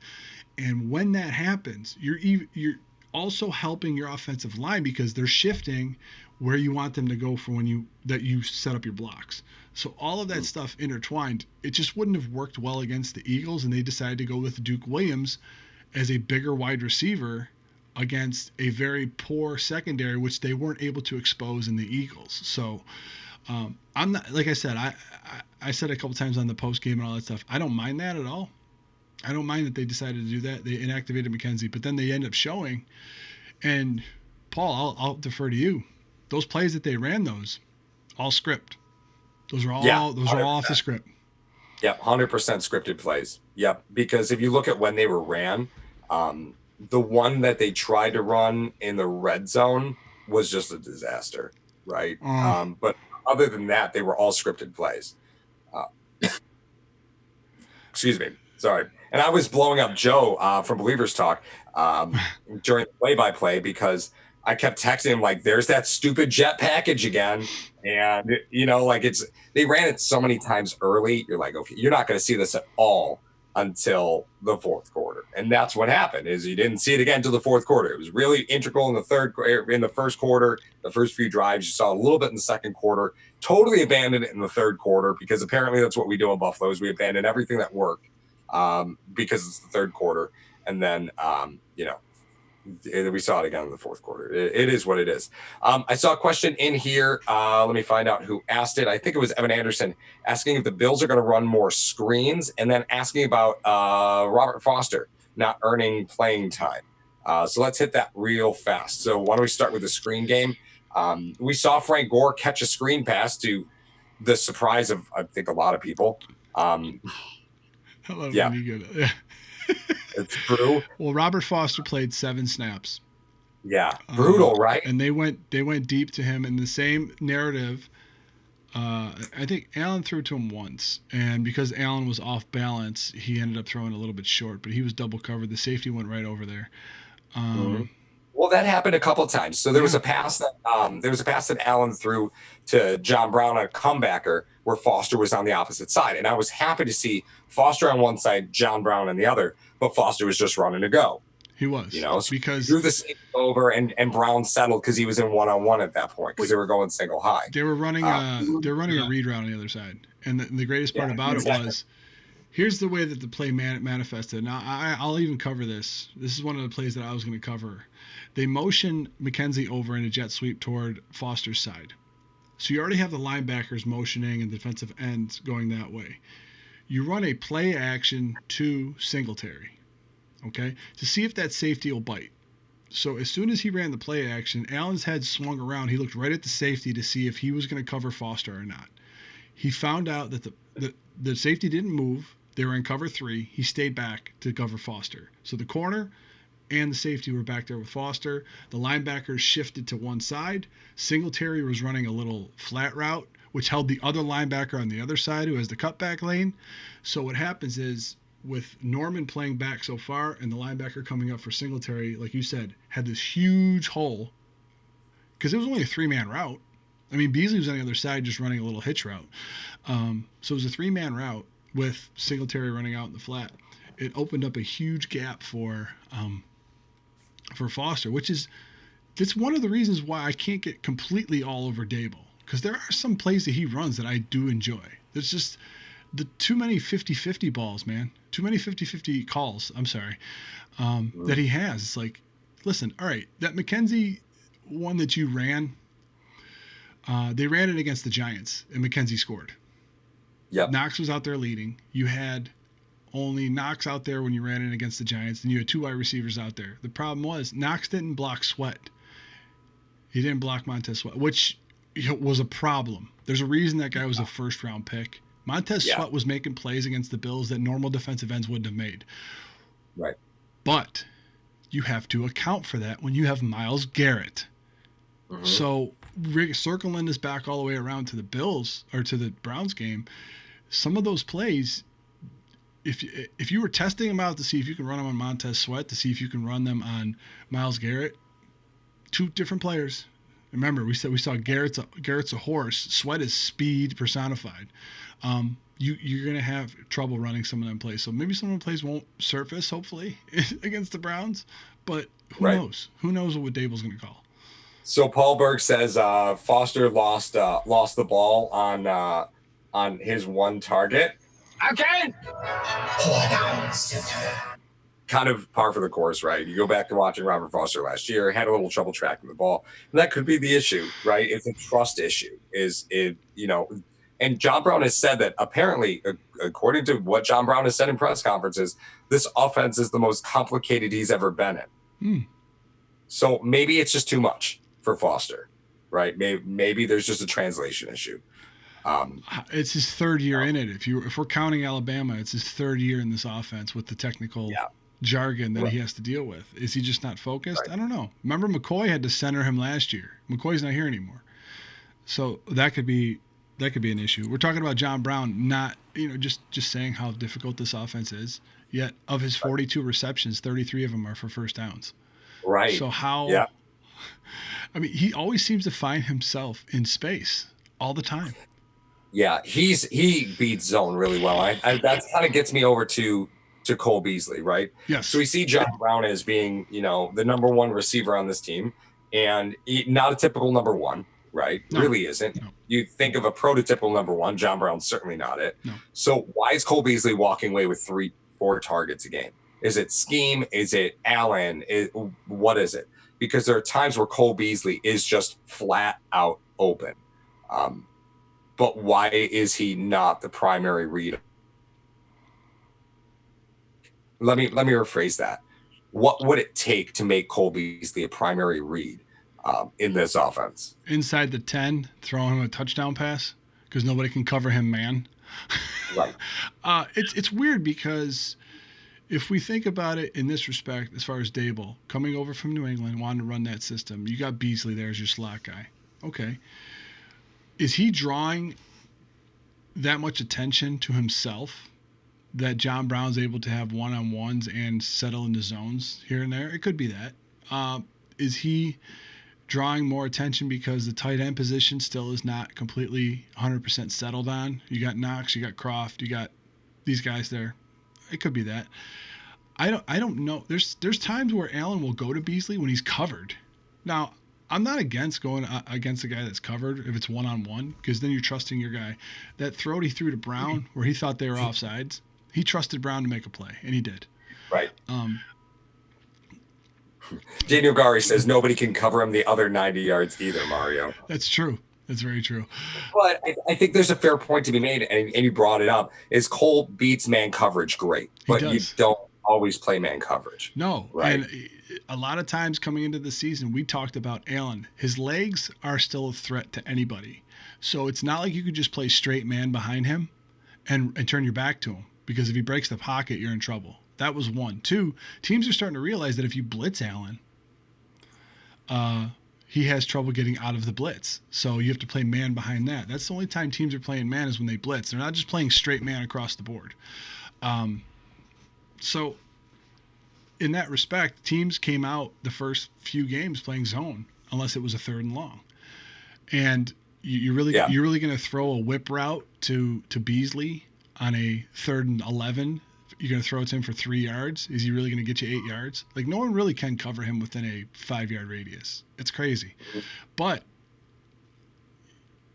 and when that happens, you're also helping your offensive line because they're shifting where you want them to go for when you set up your blocks. So all of that stuff intertwined, it just wouldn't have worked well against the Eagles, and they decided to go with Duke Williams as a bigger wide receiver against a very poor secondary, which they weren't able to expose in the Eagles. So I'm not, like I said, I said a couple times on the post game and all that stuff. I don't mind that at all. I don't mind that they decided to do that. They inactivated Mackenzie, but then they end up showing. And Paul, I'll defer to you. Those plays that they ran, all script. Those are Yeah, all those are all off the script. Yep, 100% scripted plays. Yep, because if you look at when they were ran, the one that they tried to run in the red zone was just a disaster, right? Uh, But other than that, they were all scripted plays. Uh, excuse me, sorry. And I was blowing up Joe from Believers Talk during the play-by-play because I kept texting him like, "There's that stupid jet package again," and like they ran it so many times early. You're like, okay, you're not going to see this at all until the fourth quarter, and that's what happened. Is you didn't see it again until the fourth quarter. It was really integral in the first quarter, the first few drives. You saw a little bit in the second quarter. Totally abandoned it in the third quarter because apparently that's what we do in Buffalo is we abandon everything that worked because it's the third quarter, and then We saw it again in the fourth quarter. It is what it is. I saw a question in here. Let me find out who asked it. I think it was Evan Anderson asking if the Bills are going to run more screens, and then asking about Robert Foster not earning playing time. So let's hit that real fast. So why don't we start with the screen game? We saw Frank Gore catch a screen pass to the surprise of, I think, a lot of people. I love Yeah, when you get it. it's true. Well, Robert Foster played 7 snaps. Yeah, brutal, right? And they went deep to him in the same narrative. I think Allen threw to him once, and because Allen was off balance, he ended up throwing a little bit short. But he was double covered. The safety went right over there. Mm-hmm. Well, that happened a couple times. So there was Yeah, a pass that Allen threw to John Brown on a comebacker where Foster was on the opposite side, and I was happy to see Foster on one side, John Brown on the other, but Foster was just running to go. he was So he because threw the safety over, and Brown settled because he was in 1-on-1 at that point because they were going single high. they were running a read route on the other side, and the greatest part Yeah, about it exactly. was here's the way that the play manifested. Now I'll even cover this. This is one of the plays that I was going to cover. They motion Mackenzie over in a jet sweep toward Foster's side. So you already have the linebackers motioning and defensive ends going that way. You run a play action to Singletary, okay, to see if that safety will bite. So as soon as he ran the play action, Allen's head swung around. He looked right at the safety to see if he was going to cover Foster or not. He found out that the safety didn't move. They were in cover 3. He stayed back to cover Foster. So the corner and the safety were back there with Foster. The linebackers shifted to one side. Singletary was running a little flat route, which held the other linebacker on the other side who has the cutback lane. So what happens is with Norman playing back so far and the linebacker coming up for Singletary, like you said, had this huge hole because it was only a 3-man route. I mean, Beasley was on the other side just running a little hitch route. So it was a 3-man route with Singletary running out in the flat. It opened up a huge gap for Foster, which is that's one of the reasons why I can't get completely all over Dable because there are some plays that he runs that I do enjoy. There's just the too many 50-50 balls, man. Too many 50-50 calls. I'm sorry. That he has. It's like, listen, all right, that Mackenzie one that you ran, they ran it against the Giants, and Mackenzie scored. Yep. Knox was out there leading. You had only Knox out there when you ran it against the Giants, and you had 2 wide receivers out there. The problem was Knox didn't block Sweat. He didn't block Montez Sweat, which was a problem. There's a reason that guy was a first-round pick. Montez Sweat was making plays against the Bills that normal defensive ends wouldn't have made. Right. But you have to account for that when you have Myles Garrett. Mm-hmm. So circling this back all the way around to the Bills or to the Browns game, some of those plays, if you were testing them out to see if you can run them on Montez Sweat, to see if you can run them on Myles Garrett, 2 different players. Remember, we saw Garrett's a horse. Sweat is speed personified. You're going to have trouble running some of them plays. So maybe some of the plays won't surface, hopefully, against the Browns. But who knows? Who knows what Dable's going to call? So Paul Berg says Foster lost the ball on his one target. Okay. Kind of par for the course, right? You go back to watching Robert Foster last year, had a little trouble tracking the ball. And that could be the issue, right? It's a trust issue. And John Brown has said that apparently, according to what John Brown has said in press conferences, this offense is the most complicated he's ever been in. So maybe it's just too much for Foster, right? Maybe there's just a translation issue. It's his 3rd year in it. If we're counting Alabama, it's his 3rd year in this offense with the technical jargon that he has to deal with. Is he just not focused? Right. I don't know. Remember, McCoy had to center him last year. McCoy's not here anymore, so that could be an issue. We're talking about John Brown, not just saying how difficult this offense is. Yet of his 42 receptions, 33 of them are for first downs. Right. So how? Yeah. I mean, he always seems to find himself in space all the time. Yeah, he beats zone really well. That kind of gets me over to Cole Beasley, right? Yes. So we see John Brown as being, the number 1 receiver on this team, and not a typical number 1, right? No. Really isn't. No. You think of a prototypical number 1, John Brown's certainly not it. No. So why is Cole Beasley walking away with 3-4 targets a game? Is it scheme? Is it Allen? What is it? Because there are times where Cole Beasley is just flat out open. Um, but why is he not the primary read? Let me rephrase that. What would it take to make Cole Beasley a primary read in this offense? Inside the 10, throwing him a touchdown pass because nobody can cover him, man. Right. It's weird because if we think about it in this respect, as far as Dable coming over from New England, wanting to run that system, you got Beasley there as your slot guy. Okay. Is he drawing that much attention to himself that John Brown's able to have one-on-ones and settle into zones here and there? It could be that. Is he drawing more attention because the tight end position still is not completely 100% settled on? You got Knox, you got Croft, you got these guys there. It could be that. I don't know. There's times where Allen will go to Beasley when he's covered. Now, I'm not against going against a guy that's covered if it's one-on-one, because then you're trusting your guy. That throw he threw to Brown where he thought they were offsides, he trusted Brown to make a play, and he did. Right. Um, Daniel Gari says nobody can cover him the other 90 yards either, Mario. That's true. That's very true. But I think there's a fair point to be made, and you brought it up, is Cole beats man coverage great, but you don't always play man coverage. No. Right. And a lot of times coming into the season, we talked about Allen. His legs are still a threat to anybody. So it's not like you could just play straight man behind him and turn your back to him, because if he breaks the pocket, you're in trouble. That was one. Two, teams are starting to realize that if you blitz Allen, he has trouble getting out of the blitz. So you have to play man behind that. That's the only time teams are playing man, is when they blitz. They're not just playing straight man across the board. So in that respect, teams came out the first few games playing zone, unless it was a 3rd and long. And you're really going to throw a whip route to Beasley on a 3rd and 11? You're going to throw it to him for 3 yards? Is he really going to get you 8 yards? Like, no one really can cover him within a 5-yard radius. It's crazy. But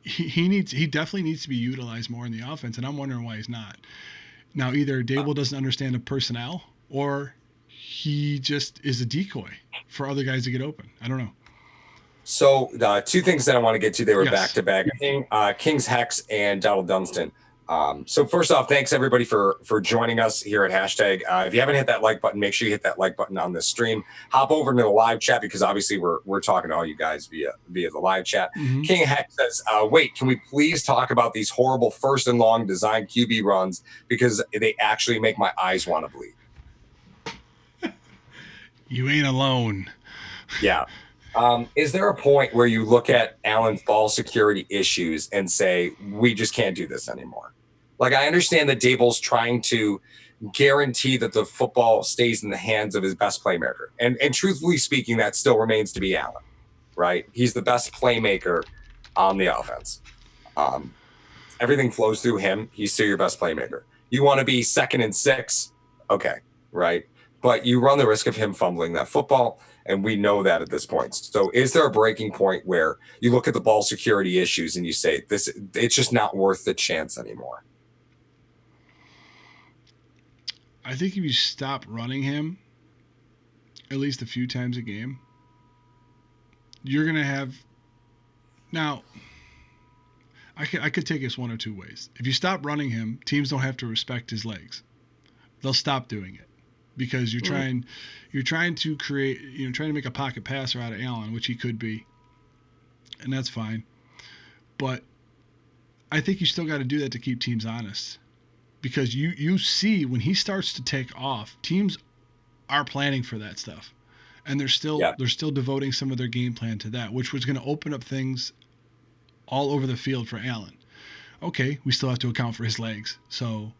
he definitely needs to be utilized more in the offense, and I'm wondering why he's not. Now, either Dable doesn't understand the personnel, or he just is a decoy for other guys to get open. I don't know. So two things that I want to get to, they were back-to-back. King's Hex and Donald Dunstan. So first off, thanks everybody for joining us here at Hashtag. If you haven't hit that like button, make sure you hit that like button on this stream. Hop over into the live chat, because obviously we're talking to all you guys via the live chat. Mm-hmm. King Hex says, wait, can we please talk about these horrible 1st and long design QB runs, because they actually make my eyes want to bleed. You ain't alone. Yeah. Is there a point where you look at Allen's ball security issues and say, we just can't do this anymore? Like, I understand that Dable's trying to guarantee that the football stays in the hands of his best playmaker. And truthfully speaking, that still remains to be Allen, right? He's the best playmaker on the offense. Everything flows through him. He's still your best playmaker. You want to be 2nd and 6? Okay, right? But you run the risk of him fumbling that football, and we know that at this point. So is there a breaking point where you look at the ball security issues and you say, it's just not worth the chance anymore? I think if you stop running him at least a few times a game, you're going to have... Now, I could take this one or two ways. If you stop running him, teams don't have to respect his legs. They'll stop doing it, because you're trying to create, trying to make a pocket passer out of Allen, which he could be, and that's fine. But I think you still got to do that to keep teams honest, because you see when he starts to take off, teams are planning for that stuff, and they're still devoting some of their game plan to that, which was going to open up things all over the field for Allen. Okay, we still have to account for his legs. So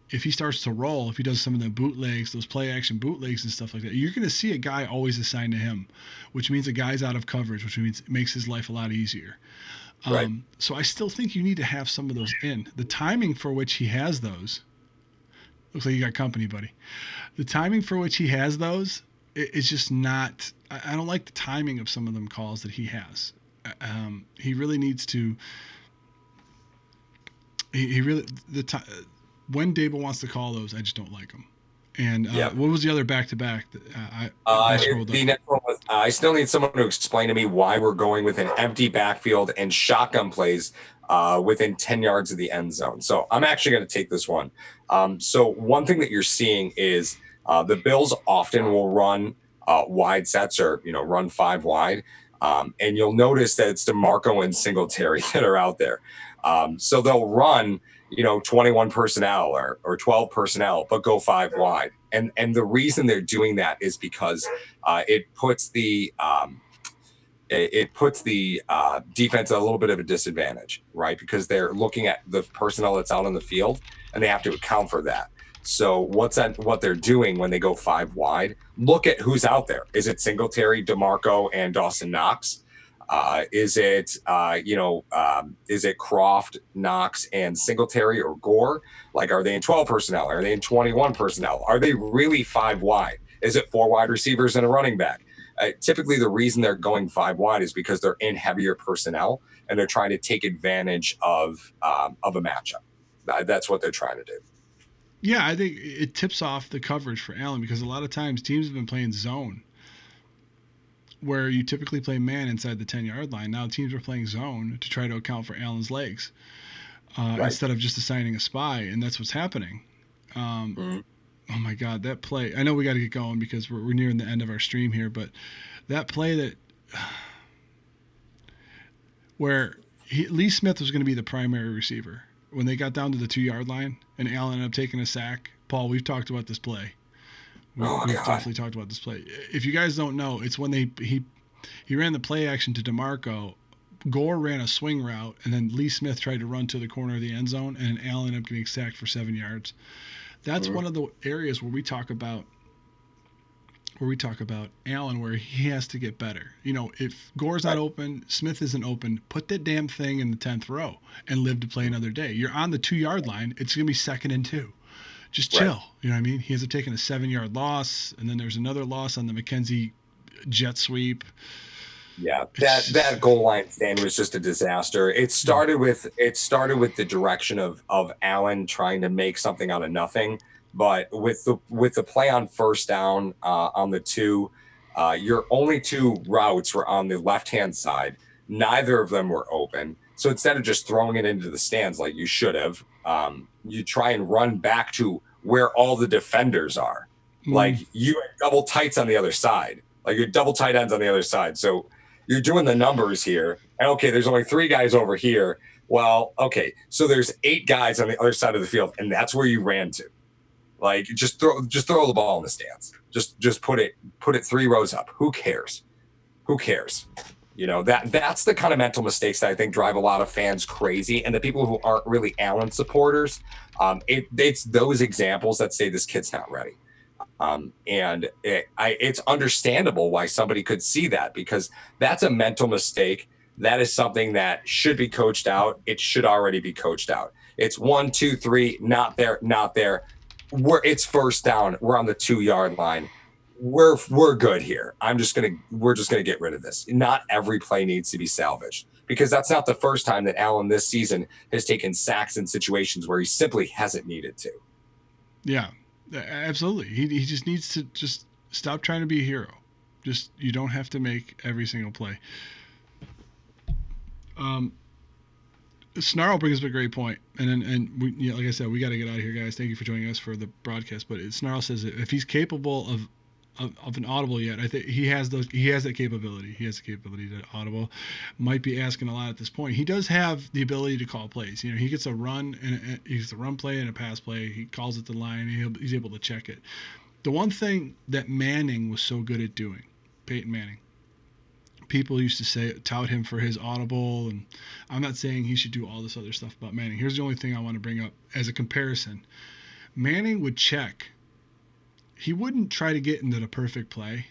if he starts to roll, if he does some of the bootlegs, those play action bootlegs and stuff like that, you're going to see a guy always assigned to him, which means a guy's out of coverage, which means it makes his life a lot easier. Right. So I still think you need to have some of those in. The timing for which he has those, looks like you got company, buddy. The timing for which he has those is just not, I don't like the timing of some of them calls that he has. He really needs to, when Dable wants to call those, I just don't like them. And Yep. what was the other back to back? I scrolled up. The next one was I still need someone to explain to me why we're going with an empty backfield and shotgun plays within 10 yards of the end zone. So I'm actually going to take this one. So one thing that you're seeing is the Bills often will run wide sets or run five wide. And you'll notice that it's DeMarco and Singletary that are out there. So they'll run 21 personnel or 12 personnel, but go five wide. And the reason they're doing that is because it puts the defense at a little bit of a disadvantage, right? Because they're looking at the personnel that's out on the field and they have to account for that. So what they're doing when they go five wide, look at who's out there. Is it Singletary, DeMarco, and Dawson Knox? Is it Croft, Knox, and Singletary or Gore? Like, are they in 12 personnel? Are they in 21 personnel? Are they really five wide? Is it four wide receivers and a running back? Typically, the reason they're going five wide is because they're in heavier personnel and they're trying to take advantage of a matchup. That's what they're trying to do. Yeah, I think it tips off the coverage for Allen because a lot of times teams have been playing zone where you typically play man inside the 10-yard line. Now teams are playing zone to try to account for Allen's legs Right. instead of just assigning a spy, and that's what's happening. Oh my God, that play! I know we got to get going because we're nearing the end of our stream here, but that play that where Lee Smith was going to be the primary receiver when they got down to the 2-yard line and Allen ended up taking a sack. Paul, we've talked about this play. We've definitely talked about this play. If you guys don't know, it's when he ran the play action to DeMarco. Gore ran a swing route, and then Lee Smith tried to run to the corner of the end zone, and Allen ended up getting sacked for 7 yards. That's one of the areas where we talk about Allen, where he has to get better. If Gore's not open, Smith isn't open, put that damn thing in the 10th row and live to play another day. You're on the 2-yard line. It's going to be 2nd and 2. Just chill. Right. You know what I mean? He ends up taking a 7-yard loss, and then there's another loss on the Mackenzie jet sweep. Yeah, that goal line stand was just a disaster. It started with the direction of Allen trying to make something out of nothing, but with the play on first down on the 2, your only 2 routes were on the left hand side. Neither of them were open. So instead of just throwing it into the stands like you should have, you try and run back to where all the defenders are. Like you had double tights on the other side. Like you're double tight ends on the other side. So you're doing the numbers here. And okay, there's only 3 guys over here. Well, okay, so there's 8 guys on the other side of the field, and that's where you ran to. Like just throw the ball in the stands. Just put it 3 rows up. Who cares? Who cares? That's the kind of mental mistakes that I think drive a lot of fans crazy, and the people who aren't really Allen supporters. It's those examples that say this kid's not ready. And it's understandable why somebody could see that, because that's a mental mistake. That is something that should be coached out. It should already be coached out. It's 1, 2, 3, not there. It's first down. We're on the 2-yard line. We're good here. We're just gonna get rid of this. Not every play needs to be salvaged, because that's not the first time that Allen this season has taken sacks in situations where he simply hasn't needed to. Yeah. Absolutely. He just needs to just stop trying to be a hero. You don't have to make every single play. Snarl brings up a great point, and we, like I said, we got to get out of here, guys. Thank you for joining us for the broadcast. But Snarl says that if he's capable of an audible yet, I think he has that capability. He has the capability to audible. Might be asking a lot at this point. He does have the ability to call plays. He gets a run and he's a run play and a pass play. He calls it the line. And he's able to check it. The one thing that Manning was so good at doing, Peyton Manning, people used to tout him for his audible, and I'm not saying he should do all this other stuff about Manning. Here's the only thing I want to bring up as a comparison. Manning would check. He wouldn't try to get into the perfect play.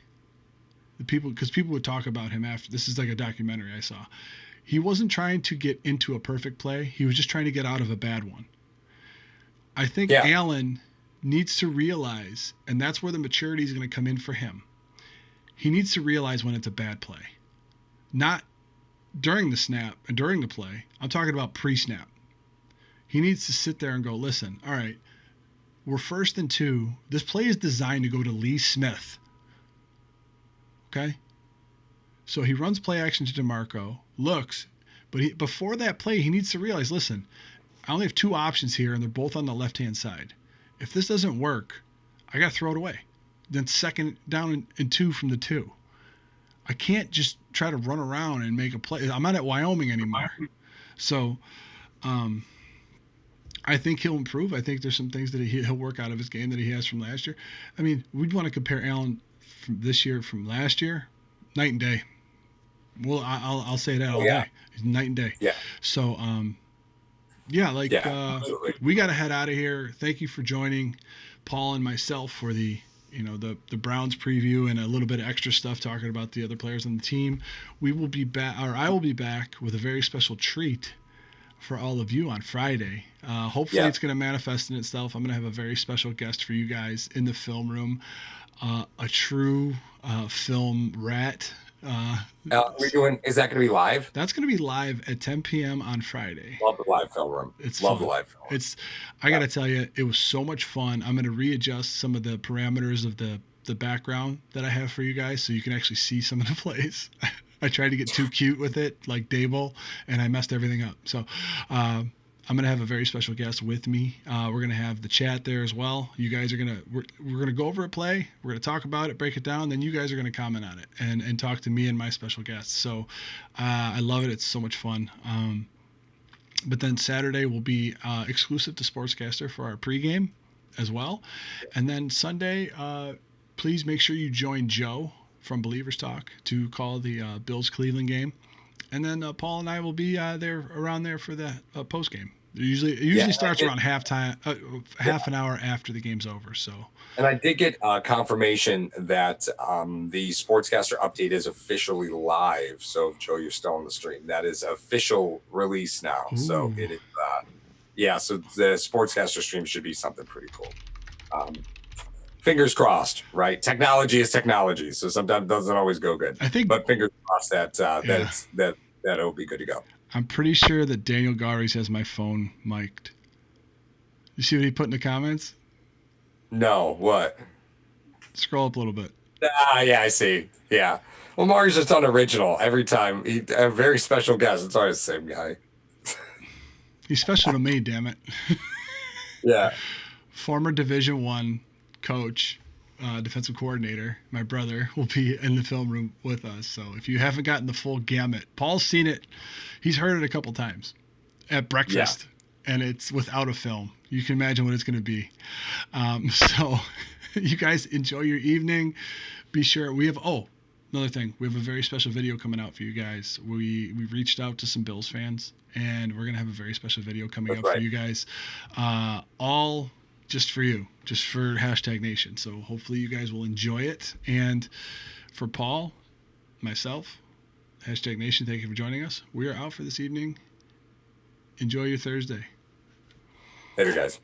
Because people would talk about him after. This is like a documentary I saw. He wasn't trying to get into a perfect play. He was just trying to get out of a bad one. I think Allen needs to realize, and that's where the maturity is going to come in for him. He needs to realize when it's a bad play. Not during the snap and during the play. I'm talking about pre-snap. He needs to sit there and go, listen, all right, We're 1st and 2. This play is designed to go to Lee Smith. Okay? So he runs play action to DeMarco, looks, but before that play, he needs to realize, listen, I only have 2 options here, and they're both on the left-hand side. If this doesn't work, I got to throw it away. Then 2nd down and 2 from the 2. I can't just try to run around and make a play. I'm not at Wyoming anymore. So I think he'll improve. I think there's some things that he'll work out of his game that he has from last year. I mean, we'd want to compare Allen from this year from last year, night and day. Well, I'll say that all day. Night and day. Yeah. So we got to head out of here. Thank you for joining Paul and myself for the the Browns preview and a little bit of extra stuff talking about the other players on the team. We will be back, or I will be back with a very special treat for all of you on Friday. Hopefully it's going to manifest in itself. I'm going to have a very special guest for you guys in the film room, a true film rat. Is that going to be live? That's going to be live at 10 p.m. on Friday. Love the live film room. Love the live film room. I got to tell you, it was so much fun. I'm going to readjust some of the parameters of the background that I have for you guys so you can actually see some of the plays. I tried to get too cute with it, like Dable, and I messed everything up. So I'm going to have a very special guest with me. We're going to have the chat there as well. You guys are we're going to go over a play. We're going to talk about it, break it down. Then you guys are going to comment on it and talk to me and my special guests. So I love it. It's so much fun. But then Saturday will be exclusive to Sportscaster for our pregame as well. And then Sunday, please make sure you join Joe from Believers Talk to call the Bills-Cleveland game. And then Paul and I will be around there for the post game. It usually starts around halftime, half an hour after the game's over. So. And I did get confirmation that the Sportscaster update is officially live. So Joe, you're still on the stream. That is official release now. Ooh. So it is. So the Sportscaster stream should be something pretty cool. Fingers crossed, right? Technology is technology, so sometimes it doesn't always go good. But fingers crossed that it'll be good to go. I'm pretty sure that Daniel Garis has my phone mic'd. You see what he put in the comments? No, what? Scroll up a little bit. Yeah, I see. Yeah. Well, Mario's just unoriginal every time. A very special guest. It's always the same guy. He's special to me, damn it. Yeah. Former Division I coach, defensive coordinator, my brother, will be in the film room with us. So if you haven't gotten the full gamut, Paul's seen it. He's heard it a couple times at breakfast, and it's without a film. You can imagine what it's going to be. So you guys enjoy your evening. Be sure we have, another thing, we have a very special video coming out for you guys. We reached out to some Bills fans, and we're going to have a very special video coming up for you guys. All just for you, just for #Nation. So hopefully you guys will enjoy it. And for Paul, myself, #Nation, thank you for joining us. We are out for this evening. Enjoy your Thursday. Later, guys.